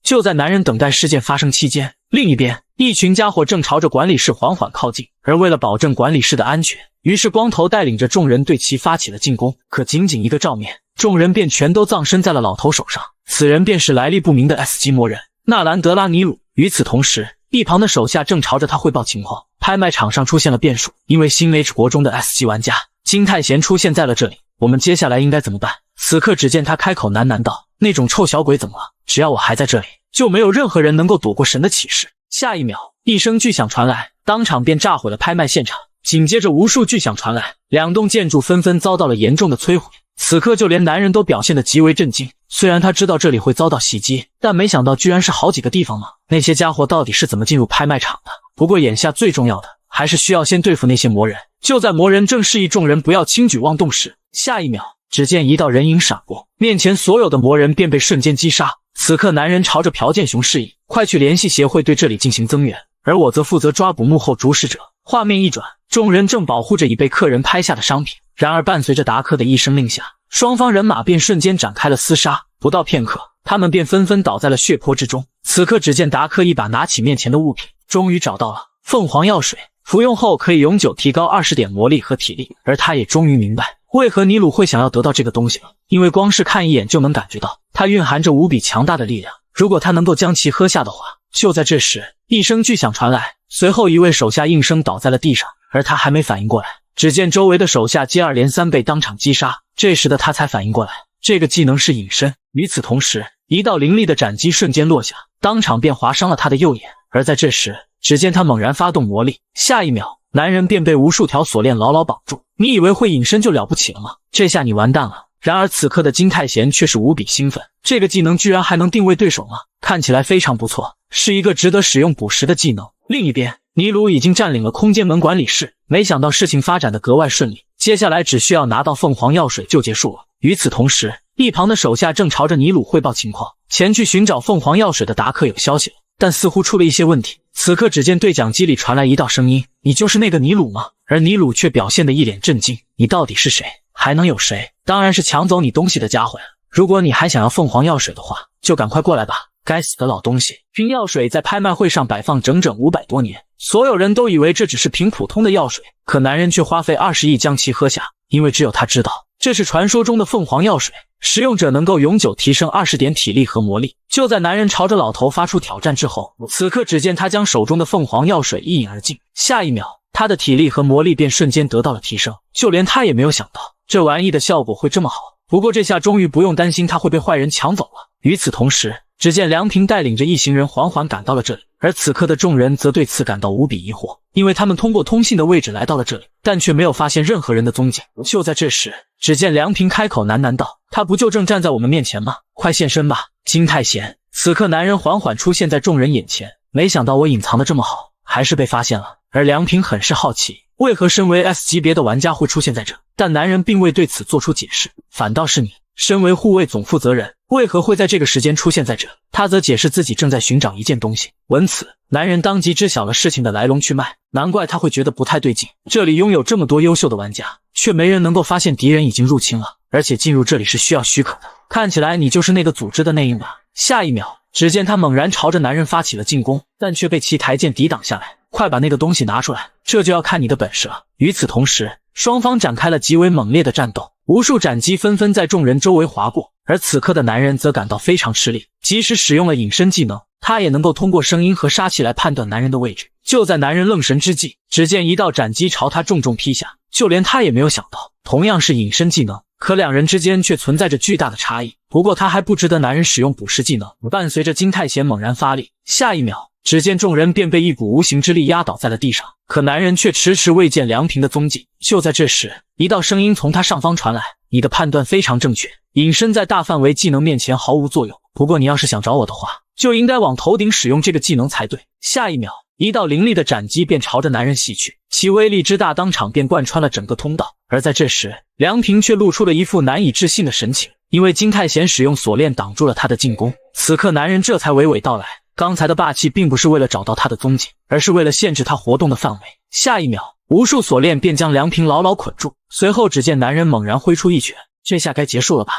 就在男人等待事件发生期间，另一边，一群家伙正朝着管理室缓缓靠近，而为了保证管理室的安全，于是光头带领着众人对其发起了进攻。可仅仅一个照面，众人便全都葬身在了老头手上。此人便是来历不明的 S 级魔人纳兰德拉尼鲁。与此同时，一旁的手下正朝着他汇报情况。拍卖场上出现了变数，因为新 H 国中的 S 级玩家金泰贤出现在了这里，我们接下来应该怎么办？此刻只见他开口喃喃道：那种臭小鬼怎么了？只要我还在这里，就没有任何人能够躲过神的启示。下一秒，一声巨响传来，当场便炸毁了拍卖现场。紧接着无数巨响传来，两栋建筑纷纷遭到了严重的摧毁。此刻就连男人都表现得极为震惊，虽然他知道这里会遭到袭击，但没想到居然是好几个地方嘛。那些家伙到底是怎么进入拍卖场的？不过眼下最重要的还是需要先对付那些魔人。就在魔人正示意众人不要轻举妄动时，下一秒只见一道人影闪过，面前所有的魔人便被瞬间击杀。此刻男人朝着朴剑雄示意，快去联系协会对这里进行增援，而我则负责抓捕幕后主使者。画面一转，众人正保护着已被客人拍下的商品。然而伴随着达克的一声令下，双方人马便瞬间展开了厮杀。不到片刻，他们便纷纷倒在了血泊之中。此刻只见达克一把拿起面前的物品，终于找到了凤凰药水，服用后可以永久提高20点魔力和体力。而他也终于明白为何尼鲁会想要得到这个东西了，因为光是看一眼就能感觉到它蕴含着无比强大的力量，如果他能够将其喝下的话。就在这时，一声巨响传来，随后一位手下应声倒在了地上，而他还没反应过来，只见周围的手下接二连三被当场击杀。这时的他才反应过来，这个技能是隐身。与此同时，一道凌厉的斩击瞬间落下，当场便划伤了他的右眼。而在这时，只见他猛然发动魔力，下一秒，男人便被无数条锁链牢牢绑住。你以为会隐身就了不起了吗？这下你完蛋了。然而此刻的金泰贤却是无比兴奋，这个技能居然还能定位对手吗？看起来非常不错，是一个值得使用捕食的技能。另一边，尼鲁已经占领了空间门管理室，没想到事情发展的格外顺利，接下来只需要拿到凤凰药水就结束了。与此同时，一旁的手下正朝着尼鲁汇报情况。前去寻找凤凰药水的达克有消息了，但似乎出了一些问题。此刻只见对讲机里传来一道声音：你就是那个尼鲁吗？而尼鲁却表现得一脸震惊：你到底是谁？还能有谁？当然是抢走你东西的家伙呀！如果你还想要凤凰药水的话，就赶快过来吧！该死的老东西！君药水在拍卖会上摆放整整500多年，所有人都以为这只是瓶普通的药水，可男人却花费20亿将其喝下，因为只有他知道，这是传说中的凤凰药水，使用者能够永久提升20点体力和魔力。就在男人朝着老头发出挑战之后，此刻只见他将手中的凤凰药水一饮而尽，下一秒，他的体力和魔力便瞬间得到了提升，就连他也没有想到这玩意的效果会这么好。不过这下终于不用担心他会被坏人抢走了。与此同时，只见梁平带领着一行人缓缓赶到了这里，而此刻的众人则对此感到无比疑惑，因为他们通过通信的位置来到了这里，但却没有发现任何人的踪迹。就在这时，只见梁平开口喃喃道：他不就正站在我们面前吗？快现身吧，金泰贤！此刻男人缓缓出现在众人眼前，没想到我隐藏的这么好，还是被发现了。而梁平很是好奇，为何身为 S 级别的玩家会出现在这，但男人并未对此做出解释，反倒是你，身为护卫总负责人，为何会在这个时间出现在这？他则解释自己正在寻找一件东西。闻此，男人当即知晓了事情的来龙去脉，难怪他会觉得不太对劲。这里拥有这么多优秀的玩家，却没人能够发现敌人已经入侵了，而且进入这里是需要许可的。看起来你就是那个组织的内应吧？下一秒，只见他猛然朝着男人发起了进攻，但却被其台剑抵挡下来。快把那个东西拿出来，这就要看你的本事了。与此同时，双方展开了极为猛烈的战斗，无数斩击纷纷在众人周围划过。而此刻的男人则感到非常吃力，即使使用了隐身技能，他也能够通过声音和杀气来判断男人的位置。就在男人愣神之际，只见一道斩击朝他重重劈下，就连他也没有想到，同样是隐身技能，可两人之间却存在着巨大的差异。不过他还不值得男人使用捕食技能。伴随着金泰贤猛然发力，下一秒，只见众人便被一股无形之力压倒在了地上，可男人却迟迟未见梁平的踪迹。就在这时，一道声音从他上方传来：“你的判断非常正确，隐身在大范围技能面前毫无作用。不过你要是想找我的话，就应该往头顶使用这个技能才对。”下一秒，一道凌厉的斩击便朝着男人袭去，其威力之大，当场便贯穿了整个通道。而在这时，梁平却露出了一副难以置信的神情，因为金泰贤使用锁链挡住了他的进攻。此刻男人这才娓娓道来，刚才的霸气并不是为了找到他的踪迹，而是为了限制他活动的范围。下一秒，无数锁链便将梁平牢牢捆住，随后只见男人猛然挥出一拳，这下该结束了吧。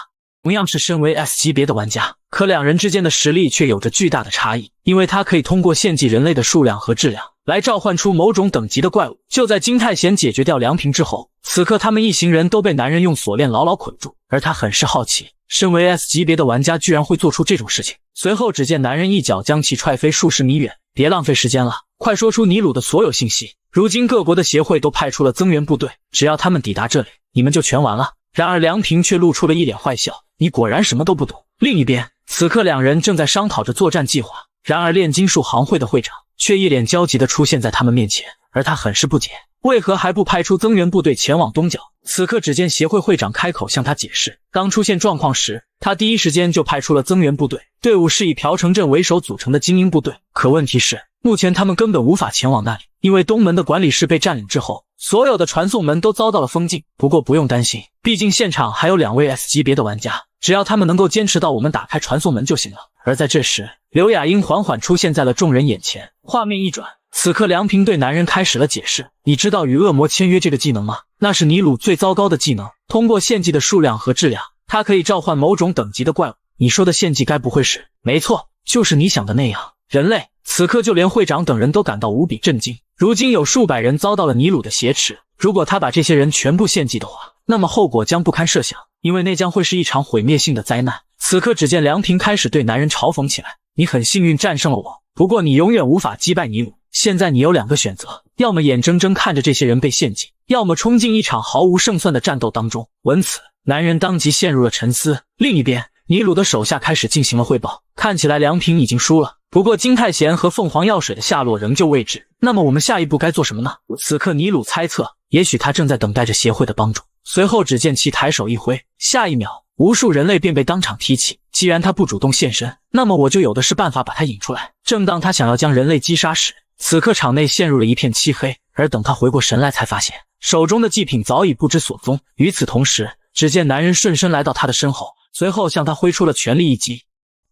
同样是身为 S 级别的玩家，可两人之间的实力却有着巨大的差异，因为他可以通过献祭人类的数量和质量来召唤出某种等级的怪物。就在金泰贤解决掉梁平之后，此刻他们一行人都被男人用锁链牢牢捆住，而他很是好奇，身为 S 级别的玩家居然会做出这种事情。随后只见男人一脚将其踹飞数十米远，别浪费时间了，快说出尼鲁的所有信息。如今各国的协会都派出了增援部队，只要他们抵达这里，你们就全完了。然而梁平却露出了一脸坏笑，你果然什么都不懂。另一边，此刻两人正在商讨着作战计划，然而炼金术行会的会长却一脸焦急地出现在他们面前，而他很是不解，为何还不派出增援部队前往东角。此刻只见协会会长开口向他解释，当出现状况时，他第一时间就派出了增援部队，队伍是以朴城镇为首组成的精英部队。可问题是，目前他们根本无法前往那里，因为东门的管理室被占领之后，所有的传送门都遭到了封禁。不过不用担心，毕竟现场还有2位 S 级别的玩家，只要他们能够坚持到我们打开传送门就行了。而在这时，刘雅英缓缓出现在了众人眼前，画面一转，此刻梁平对男人开始了解释，你知道与恶魔签约这个技能吗？那是尼鲁最糟糕的技能，通过献祭的数量和质量，它可以召唤某种等级的怪物。你说的献祭该不会是……没错，就是你想的那样。人类，此刻就连会长等人都感到无比震惊。如今有数百人遭到了尼鲁的挟持，如果他把这些人全部献祭的话，那么后果将不堪设想，因为那将会是一场毁灭性的灾难。此刻只见梁平开始对男人嘲讽起来，你很幸运战胜了我，不过你永远无法击败尼鲁。现在你有2个选择，要么眼睁睁看着这些人被献祭，要么冲进一场毫无胜算的战斗当中。闻此，男人当即陷入了沉思。另一边，尼鲁的手下开始进行了汇报，看起来梁平已经输了，不过金泰贤和凤凰药水的下落仍旧未知。那么我们下一步该做什么呢？此刻尼鲁猜测，也许他正在等待着协会的帮助。随后只见其抬手一挥，下一秒，无数人类便被当场踢起。既然他不主动现身，那么我就有的是办法把他引出来。正当他想要将人类击杀时，此刻场内陷入了一片漆黑，而等他回过神来，才发现手中的祭品早已不知所踪。与此同时，只见男人顺身来到他的身后，随后向他挥出了全力一击。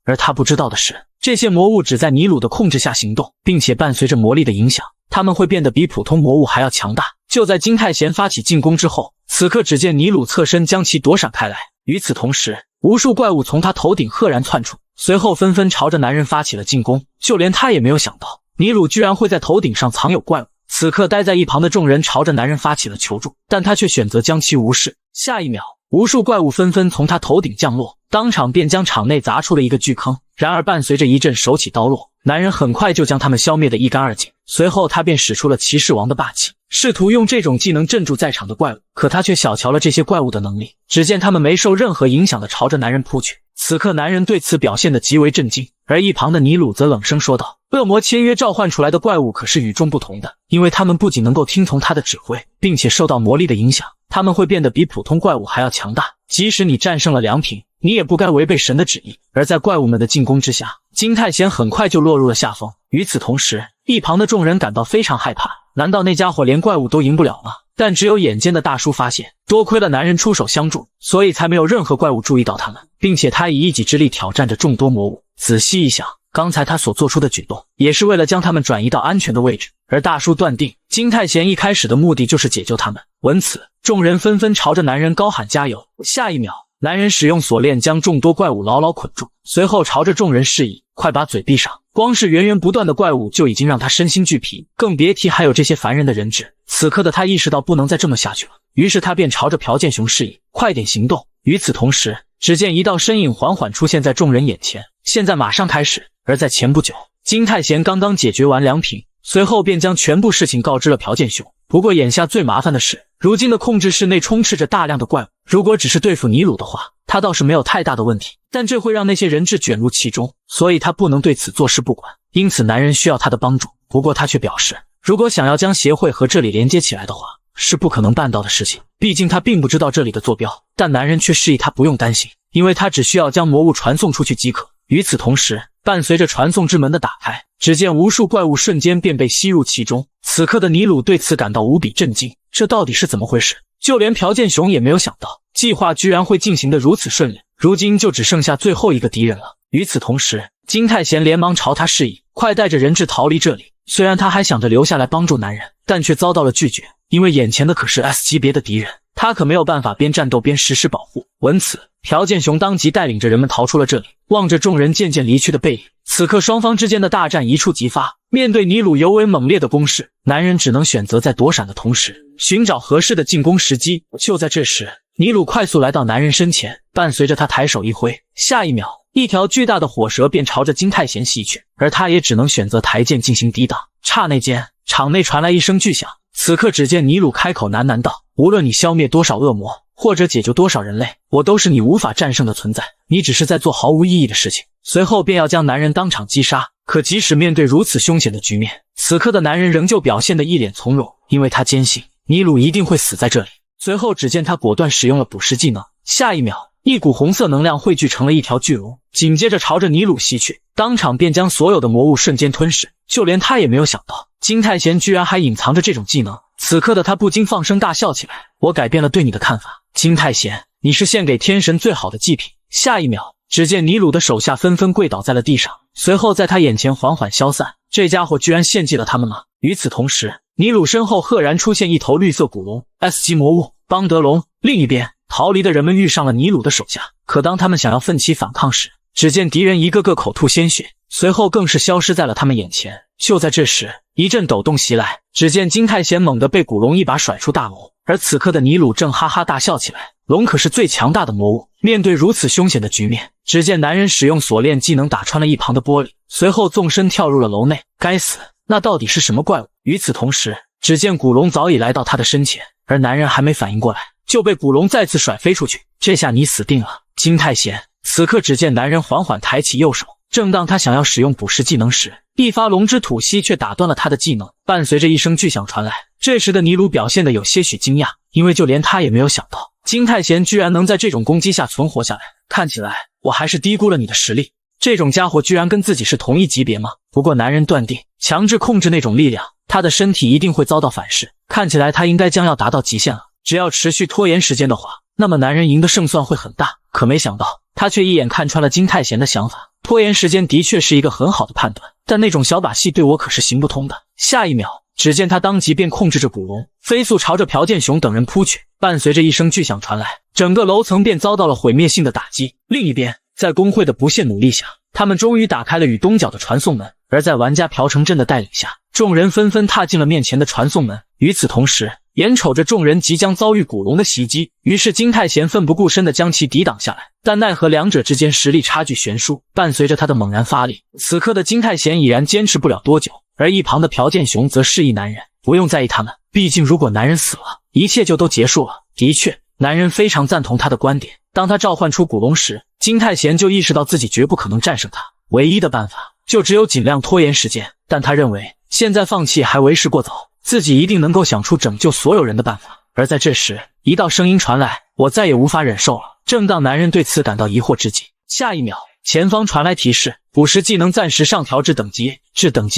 而他不知道的是，这些魔物只在尼鲁的控制下行动，并且伴随着魔力的影响，他们会变得比普通魔物还要强大。就在金泰贤发起进攻之后，此刻只见尼鲁侧身将其躲闪开来。与此同时，无数怪物从他头顶赫然窜出，随后纷纷朝着男人发起了进攻。就连他也没有想到，尼鲁居然会在头顶上藏有怪物。此刻待在一旁的众人朝着男人发起了求助，但他却选择将其无视。下一秒，无数怪物纷纷从他头顶降落，当场便将场内砸出了一个巨坑。然而伴随着一阵手起刀落，男人很快就将他们消灭得一干二净。随后他便使出了骑士王的霸气，试图用这种技能镇住在场的怪物，可他却小瞧了这些怪物的能力。只见他们没受任何影响的朝着男人扑去。此刻男人对此表现得极为震惊，而一旁的尼鲁则冷声说道，恶魔签约召唤出来的怪物可是与众不同的，因为他们不仅能够听从他的指挥，并且受到魔力的影响，他们会变得比普通怪物还要强大。即使你战胜了梁平，你也不该违背神的旨意。而在怪物们的进攻之下，金泰贤很快就落入了下风。与此同时，一旁的众人感到非常害怕，难道那家伙连怪物都赢不了吗？但只有眼尖的大叔发现，多亏了男人出手相助，所以才没有任何怪物注意到他们，并且他以一己之力挑战着众多魔物。仔细一想，刚才他所做出的举动，也是为了将他们转移到安全的位置。而大叔断定，金泰贤一开始的目的就是解救他们。闻此，众人纷纷朝着男人高喊加油。下一秒，男人使用锁链将众多怪物牢牢捆住，随后朝着众人示意，快把嘴闭上。光是源源不断的怪物就已经让他身心俱疲，更别提还有这些烦人的人质。此刻的他意识到不能再这么下去了，于是他便朝着朴剑雄示意，快点行动。与此同时，只见一道身影缓缓出现在众人眼前，现在马上开始。而在前不久，金泰贤刚刚解决完梁平，随后便将全部事情告知了朴剑雄。不过眼下最麻烦的是，如今的控制室内充斥着大量的怪物，如果只是对付尼鲁的话，他倒是没有太大的问题，但这会让那些人质卷入其中，所以他不能对此坐视不管。因此男人需要他的帮助，不过他却表示，如果想要将协会和这里连接起来的话，是不可能办到的事情，毕竟他并不知道这里的坐标。但男人却示意他不用担心，因为他只需要将魔物传送出去即可。与此同时，伴随着传送之门的打开，只见无数怪物瞬间便被吸入其中。此刻的尼鲁对此感到无比震惊，这到底是怎么回事？就连朴剑雄也没有想到，计划居然会进行得如此顺利。如今就只剩下最后一个敌人了。与此同时，金泰贤连忙朝他示意，快带着人质逃离这里。虽然他还想着留下来帮助男人，但却遭到了拒绝，因为眼前的可是 S 级别的敌人，他可没有办法边战斗边实施保护。闻此，朴剑雄当即带领着人们逃出了这里。望着众人渐渐离去的背影，此刻双方之间的大战一触即发。面对尼鲁尤为猛烈的攻势，男人只能选择在躲闪的同时寻找合适的进攻时机。就在这时，尼鲁快速来到男人身前，伴随着他抬手一挥，下一秒，一条巨大的火蛇便朝着金泰贤袭去，而他也只能选择抬剑进行抵挡。刹那间，场内传来一声巨响。此刻只见尼鲁开口喃喃道：“无论你消灭多少恶魔，或者解救多少人类，我都是你无法战胜的存在，你只是在做毫无意义的事情。”随后便要将男人当场击杀。可即使面对如此凶险的局面，此刻的男人仍旧表现得一脸从容，因为他坚信尼鲁一定会死在这里。随后只见他果断使用了捕食技能，下一秒，一股红色能量汇聚成了一条巨龙，紧接着朝着尼鲁袭去，当场便将所有的魔物瞬间吞噬。就连他也没有想到，金泰贤居然还隐藏着这种技能。此刻的他不禁放声大笑起来：“我改变了对你的看法，金泰贤，你是献给天神最好的祭品。”下一秒，只见尼鲁的手下纷纷跪倒在了地上，随后在他眼前缓缓消散。这家伙居然献祭了他们吗？与此同时，尼鲁身后赫然出现一头绿色古龙 S 级魔物邦德龙。另一边，逃离的人们遇上了尼鲁的手下，可当他们想要奋起反抗时，只见敌人一个个口吐鲜血，随后更是消失在了他们眼前。就在这时，一阵抖动袭来，只见金泰贤猛地被古龙一把甩出大楼，而此刻的尼鲁正哈哈大笑起来。龙可是最强大的魔物，面对如此凶险的局面，只见男人使用锁链技能打穿了一旁的玻璃，随后纵身跳入了楼内。该死，那到底是什么怪物？与此同时，只见古龙早已来到他的身前，而男人还没反应过来，就被古龙再次甩飞出去。这下你死定了，金泰贤！此刻只见男人缓缓抬起右手，正当他想要使用捕食技能时，一发龙之吐息却打断了他的技能，伴随着一声巨响传来。这时的尼鲁表现得有些许惊讶，因为就连他也没有想到金泰贤居然能在这种攻击下存活下来。看起来我还是低估了你的实力，这种家伙居然跟自己是同一级别吗？不过男人断定，强制控制那种力量，他的身体一定会遭到反噬，看起来他应该将要达到极限了。只要持续拖延时间的话，那么男人赢的胜算会很大。可没想到，他却一眼看穿了金泰贤的想法。拖延时间的确是一个很好的判断，但那种小把戏对我可是行不通的。下一秒，只见他当即便控制着古龙，飞速朝着朴剑雄等人扑去。伴随着一声巨响传来，整个楼层便遭到了毁灭性的打击。另一边，在工会的不懈努力下，他们终于打开了与东角的传送门。而在玩家朴成镇的带领下，众人纷纷踏进了面前的传送门。与此同时，眼瞅着众人即将遭遇古龙的袭击，于是金泰贤奋不顾身地将其抵挡下来。但奈何两者之间实力差距悬殊，伴随着他的猛然发力，此刻的金泰贤已然坚持不了多久。而一旁的朴剑雄则示意男人不用在意他们，毕竟如果男人死了，一切就都结束了。的确，男人非常赞同他的观点。当他召唤出古龙时，金泰贤就意识到自己绝不可能战胜他，唯一的办法就只有尽量拖延时间。但他认为现在放弃还为时过早，自己一定能够想出拯救所有人的办法。而在这时，一道声音传来：“我再也无法忍受了。”正当男人对此感到疑惑之际，下一秒，前方传来提示：捕食技能暂时上调至等级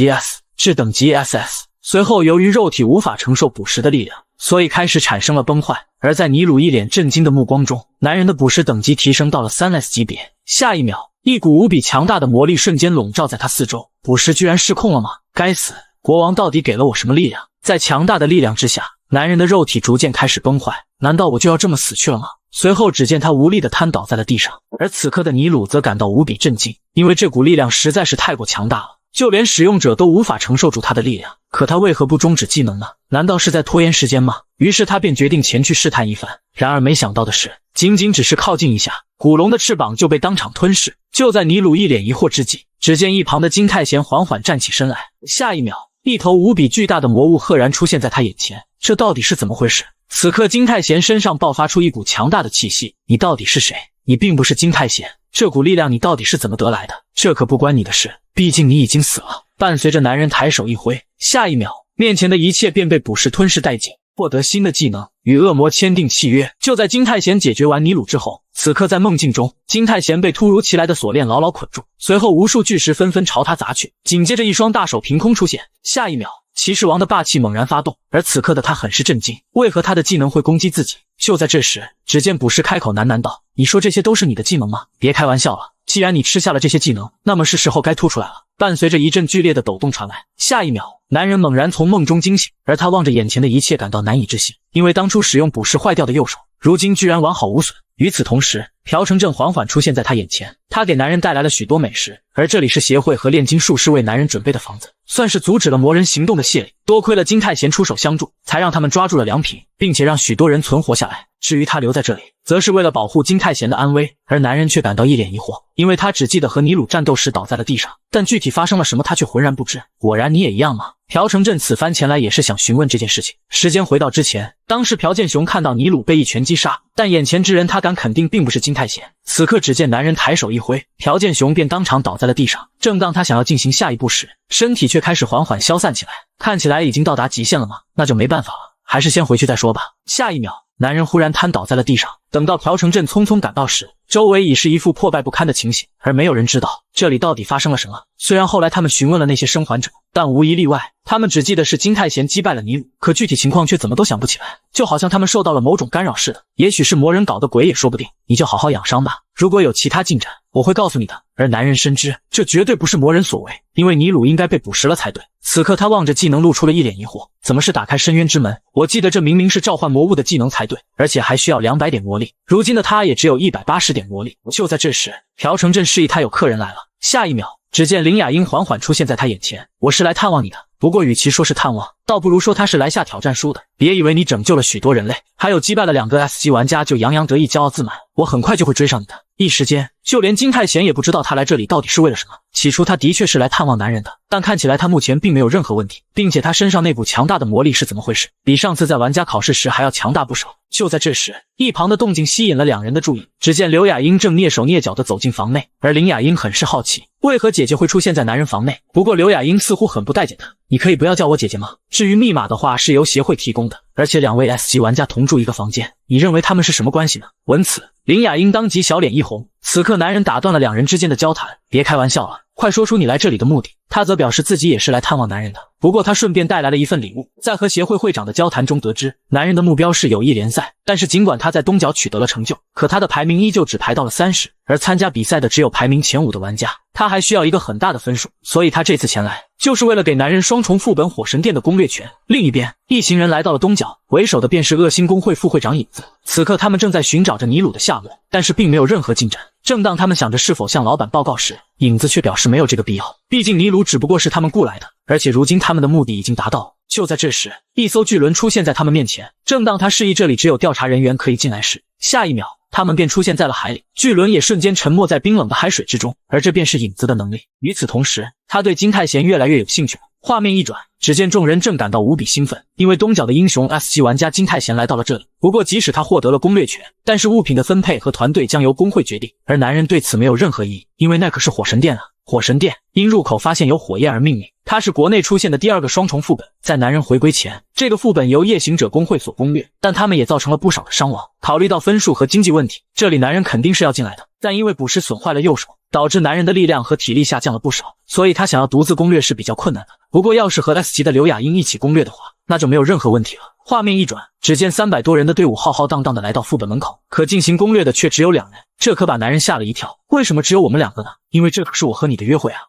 S，至等级 SS。随后由于肉体无法承受捕食的力量，所以开始产生了崩坏。而在尼鲁一脸震惊的目光中，男人的捕食等级提升到了3S 级别。下一秒，一股无比强大的魔力瞬间笼罩在他四周。捕食居然失控了吗？该死，国王到底给了我什么力量？在强大的力量之下，男人的肉体逐渐开始崩坏。难道我就要这么死去了吗？随后只见他无力地瘫倒在了地上。而此刻的尼鲁则感到无比震惊，因为这股力量实在是太过强大了，就连使用者都无法承受住他的力量。可他为何不终止技能呢？难道是在拖延时间吗？于是他便决定前去试探一番。然而没想到的是，仅仅只是靠近一下，古龙的翅膀就被当场吞噬。就在尼鲁一脸疑惑之际，只见一旁的金泰贤缓缓站起身来。下一秒，一头无比巨大的魔物赫然出现在他眼前。这到底是怎么回事？此刻金太贤身上爆发出一股强大的气息，你到底是谁？你并不是金太贤，这股力量你到底是怎么得来的？这可不关你的事，毕竟你已经死了。伴随着男人抬手一挥，下一秒面前的一切便被捕食吞噬殆尽。获得新的技能，与恶魔签订契约。就在金太贤解决完尼鲁之后，此刻在梦境中，金太贤被突如其来的锁链牢牢捆住，随后无数巨石纷纷朝他砸去，紧接着一双大手凭空出现。下一秒，骑士王的霸气猛然发动，而此刻的他很是震惊，为何他的技能会攻击自己？就在这时，只见捕食开口喃喃道：“你说这些都是你的技能吗？别开玩笑了，既然你吃下了这些技能，那么是时候该吐出来了。”伴随着一阵剧烈的抖动传来，下一秒，男人猛然从梦中惊醒，而他望着眼前的一切感到难以置信，因为当初使用捕食坏掉的右手，如今居然完好无损。与此同时，朴成正缓缓出现在他眼前，他给男人带来了许多美食，而这里是协会和炼金术师为男人准备的房子，算是阻止了魔人行动的谢礼。多亏了金太贤出手相助，才让他们抓住了良品，并且让许多人存活下来。至于他留在这里，则是为了保护金太贤的安危，而男人却感到一脸疑惑，因为他只记得和尼鲁战斗时倒在了地上，但具体发生了什么他却浑然不知。果然你也一样吗？朴成正此番前来也是想询问这件事情。时间回到之前，当时朴建雄看到尼鲁被一拳击杀，但眼前之人他敢肯定并不是金太贤。此刻只见男人抬手一挥，朴建雄便当场倒在了地上。正当他想要进行下一步时，身体却开始缓缓消散起来，看起来已经到达极限了吗？那就没办法了，还是先回去再说吧。下一秒，男人忽然瘫倒在了地上。等到朴成正匆匆赶到时，周围已是一副破败不堪的情形，而没有人知道这里到底发生了什么。虽然后来他们询问了那些生还者，但无一例外，他们只记得是金太贤击败了尼鲁，可具体情况却怎么都想不起来，就好像他们受到了某种干扰似的。也许是魔人搞的鬼也说不定，你就好好养伤吧，如果有其他进展，我会告诉你的。而男人深知这绝对不是魔人所为，因为尼鲁应该被捕食了才对。此刻他望着技能露出了一脸疑惑，怎么是打开深渊之门？我记得这明明是召唤魔物的技能才对，而且还需要200点魔力，如今的他也只有180点魔力。就在这时，朴成正示意他有客人来了。下一秒，只见林雅英缓缓出现在他眼前，我是来探望你的，不过与其说是探望，倒不如说他是来下挑战书的。别以为你拯救了许多人类，还有击败了2个 S 级玩家就洋洋得意骄傲自满，我很快就会追上你的。一时间，就连金太贤也不知道他来这里到底是为了什么。起初他的确是来探望男人的，但看起来他目前并没有任何问题，并且他身上那股强大的魔力是怎么回事？比上次在玩家考试时还要强大不少。就在这时，一旁的动静吸引了2人的注意，只见刘雅英正蹑手蹑脚地走进房内，而林雅英很是好奇，为何姐姐会出现在男人房内？不过刘雅英似乎很不待见他，你可以不要叫我姐姐吗？至于密码的话是由协会提供的，而且2位 S 级玩家同住一个房间，你认为他们是什么关系呢？闻此，林雅英当即小脸一红。此刻男人打断了2人之间的交谈，别开玩笑了，快说出你来这里的目的。他则表示自己也是来探望男人的，不过他顺便带来了一份礼物。在和协会会长的交谈中得知，男人的目标是友谊联赛，但是尽管他在东角取得了成就，可他的排名依旧只排到了30，而参加比赛的只有排名前5的玩家，他还需要一个很大的分数，所以他这次前来就是为了给男人双重副本火神殿的攻略权。另一边，一行人来到了东角，为首的便是恶星公会副会长影子。此刻他们正在寻找着尼鲁的下落，但是并没有任何进展。正当他们想着是否向老板报告时，影子却表示没有这个必要，毕竟尼鲁只不过是他们雇来的，而且如今他们的目的已经达到。就在这时，一艘巨轮出现在他们面前，正当他示意这里只有调查人员可以进来时，下一秒他们便出现在了海里，巨轮也瞬间沉没在冰冷的海水之中，而这便是影子的能力。与此同时，他对金太贤越来越有兴趣了。画面一转，只见众人正感到无比兴奋，因为东角的英雄 S 级玩家金太贤来到了这里。不过即使他获得了攻略权，但是物品的分配和团队将由工会决定，而男人对此没有任何异议，因为那可是火神殿啊。火神殿因入口发现有火焰而命名，它是国内出现的第2个双重副本。在男人回归前，这个副本由夜行者工会所攻略，但他们也造成了不少的伤亡。考虑到分数和经济问题，这里男人肯定是要进来的，但因为捕食损坏了右手，导致男人的力量和体力下降了不少，所以他想要独自攻略是比较困难的。不过要是和 S 级的刘雅英一起攻略的话，那就没有任何问题了。画面一转，只见300多人的队伍浩浩荡荡的来到副本门口，可进行攻略的却只有2人，这可把男人吓了一跳。为什么只有我们2个呢？因为这可是我和你的约会啊！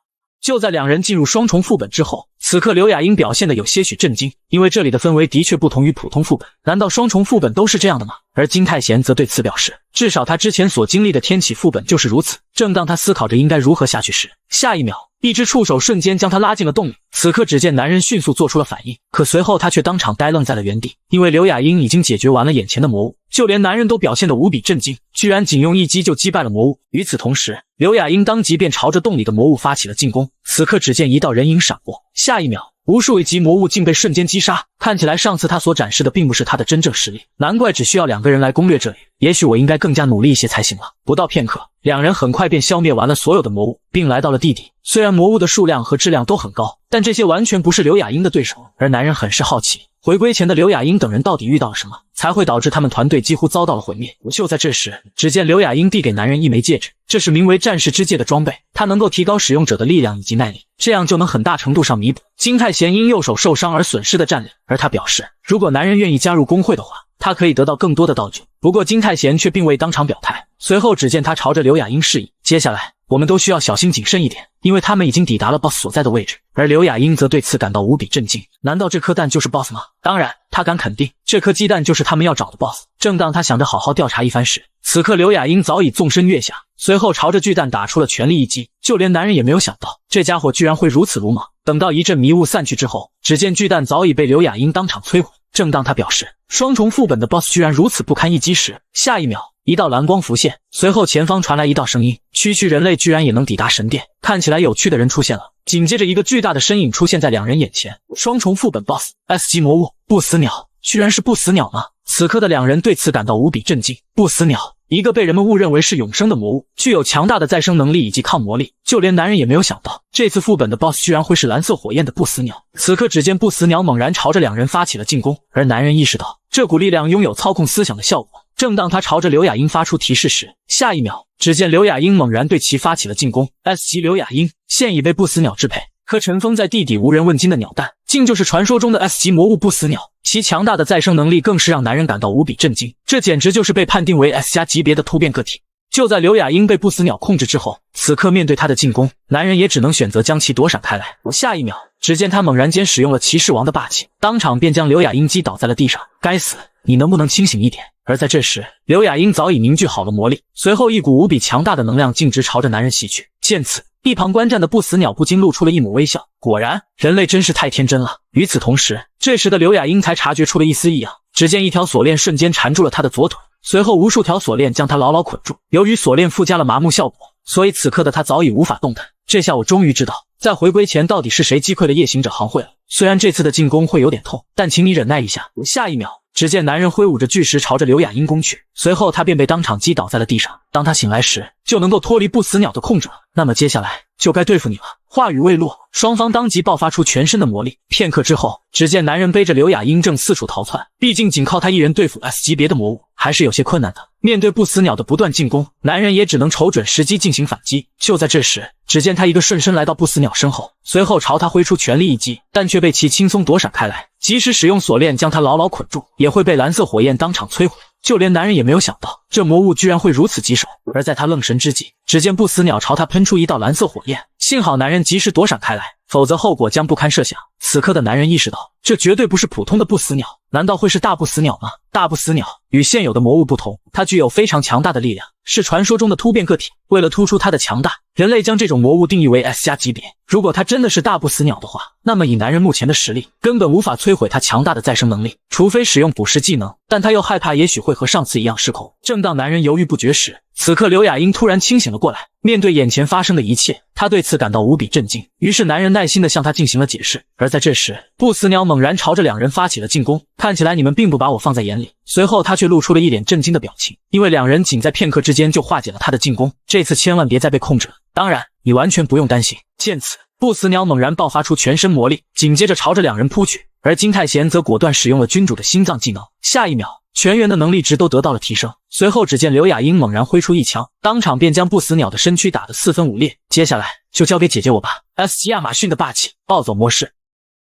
就在2人进入双重副本之后，此刻刘雅英表现得有些许震惊，因为这里的氛围的确不同于普通副本。难道双重副本都是这样的吗？而金太贤则对此表示，至少他之前所经历的天启副本就是如此。正当他思考着应该如何下去时，下一秒一只触手瞬间将他拉进了洞里。此刻只见男人迅速做出了反应，可随后他却当场呆愣在了原地，因为刘雅英已经解决完了眼前的魔物，就连男人都表现得无比震惊，居然仅用一击就击败了魔物。与此同时，刘雅英当即便朝着洞里的魔物发起了进攻。此刻只见一道人影闪过，下一秒无数一级魔物竟被瞬间击杀。看起来上次他所展示的并不是他的真正实力，难怪只需要2个人来攻略这里。也许我应该更加努力一些才行了。不到片刻，2人很快便消灭完了所有的魔物，并来到了地底。虽然魔物的数量和质量都很高，但这些完全不是刘雅英的对手。而男人很是好奇，回归前的刘雅英等人到底遇到了什么，才会导致他们团队几乎遭到了毁灭。就在这时，只见刘雅英递给男人一枚戒指，这是名为战士之戒的装备，它能够提高使用者的力量以及耐力，这样就能很大程度上弥补金泰贤因右手受伤而损失的战力。而他表示，如果男人愿意加入工会的话，他可以得到更多的道具。不过金泰贤却并未当场表态。随后只见他朝着刘雅英示意，接下来我们都需要小心谨慎一点，因为他们已经抵达了 BOSS 所在的位置。而刘雅英则对此感到无比震惊，难道这颗蛋就是 BOSS 吗？当然，他敢肯定，这颗鸡蛋就是他们要找的 BOSS。正当他想着好好调查一番时，此刻刘雅英早已纵身跃下，随后朝着巨蛋打出了全力一击。就连男人也没有想到，这家伙居然会如此鲁莽。等到一阵迷雾散去之后，只见巨蛋早已被刘雅英当场摧毁。正当他表示双重副本的 BOSS 居然如此不堪一击时，下一秒一道蓝光浮现，随后前方传来一道声音：区区人类居然也能抵达神殿，看起来有趣的人出现了。紧接着一个巨大的身影出现在2人眼前，双重副本 BOSS S 级魔物不死鸟，居然是不死鸟吗？此刻的2人对此感到无比震惊。不死鸟，一个被人们误认为是永生的魔物，具有强大的再生能力以及抗魔力，就连男人也没有想到，这次副本的 BOSS 居然会是蓝色火焰的不死鸟。此刻只见不死鸟猛然朝着2人发起了进攻，而男人意识到这股力量拥有操控思想的效果。正当他朝着刘雅英发出提示时，下一秒只见刘雅英猛然对其发起了进攻。S 级刘雅英现已被不死鸟支配，可尘封在地底无人问津的鸟蛋，竟就是传说中的 S 级魔物不死鸟。其强大的再生能力更是让男人感到无比震惊，这简直就是被判定为 S 加级别的突变个体。就在刘雅英被不死鸟控制之后，此刻面对他的进攻，男人也只能选择将其躲闪开来。下一秒，只见他猛然间使用了骑士王的霸气，当场便将刘雅英击倒在了地上。该死，你能不能清醒一点？而在这时，刘雅英早已凝聚好了魔力，随后一股无比强大的能量径直朝着男人袭去。见此，一旁观战的不死鸟不禁露出了一抹微笑，果然，人类真是太天真了。与此同时，这时的刘雅英才察觉出了一丝异样，只见一条锁链瞬间缠住了她的左腿，随后无数条锁链将她牢牢捆住。由于锁链附加了麻木效果，所以此刻的她早已无法动弹。这下我终于知道，在回归前到底是谁击溃了夜行者行会了。虽然这次的进攻会有点痛，但请你忍耐一下。下一秒，只见男人挥舞着巨石朝着刘雅英攻去，随后他便被当场击倒在了地上。当他醒来时，就能够脱离不死鸟的控制了。那么接下来就该对付你了。话语未落，双方当即爆发出全身的魔力。片刻之后，只见男人背着刘雅英正四处逃窜，毕竟仅靠他一人对付 S 级别的魔物还是有些困难的。面对不死鸟的不断进攻，男人也只能瞅准时机进行反击。就在这时，只见他一个瞬身来到不死鸟身后，随后朝他挥出全力一击，但却被其轻松躲闪开来。即使使用锁链将他牢牢捆住，也会被蓝色火焰当场摧毁。就连男人也没有想到，这魔物居然会如此棘手。而在他愣神之际，只见不死鸟朝他喷出一道蓝色火焰，幸好男人及时躲闪开来，否则后果将不堪设想。此刻的男人意识到，这绝对不是普通的不死鸟，难道会是大不死鸟吗？大不死鸟与现有的魔物不同，它具有非常强大的力量，是传说中的突变个体。为了突出它的强大，人类将这种魔物定义为 S 加级别。如果它真的是大不死鸟的话，那么以男人目前的实力，根本无法摧毁它强大的再生能力，除非使用捕食技能。但他又害怕也许会和上次一样失控。正当男人犹豫不决时，此刻刘雅英突然清醒了过来。面对眼前发生的一切，他对此感到无比震惊。于是男人耐心地向他进行了解释。而在这时，不死鸟猛然朝着2人发起了进攻，看起来你们并不把我放在眼里。随后他却露出了一脸震惊的表情，因为2人仅在片刻之间就化解了他的进攻。这次千万别再被控制了，当然你完全不用担心。见此，不死鸟猛然爆发出全身魔力，紧接着朝着2人扑去。而金泰贤则果断使用了君主的心脏技能，下一秒全员的能力值都得到了提升。随后只见刘雅英猛然挥出一枪，当场便将不死鸟的身躯打得4分5裂。接下来就交给姐姐我吧。S 级亚马逊的霸气暴走模式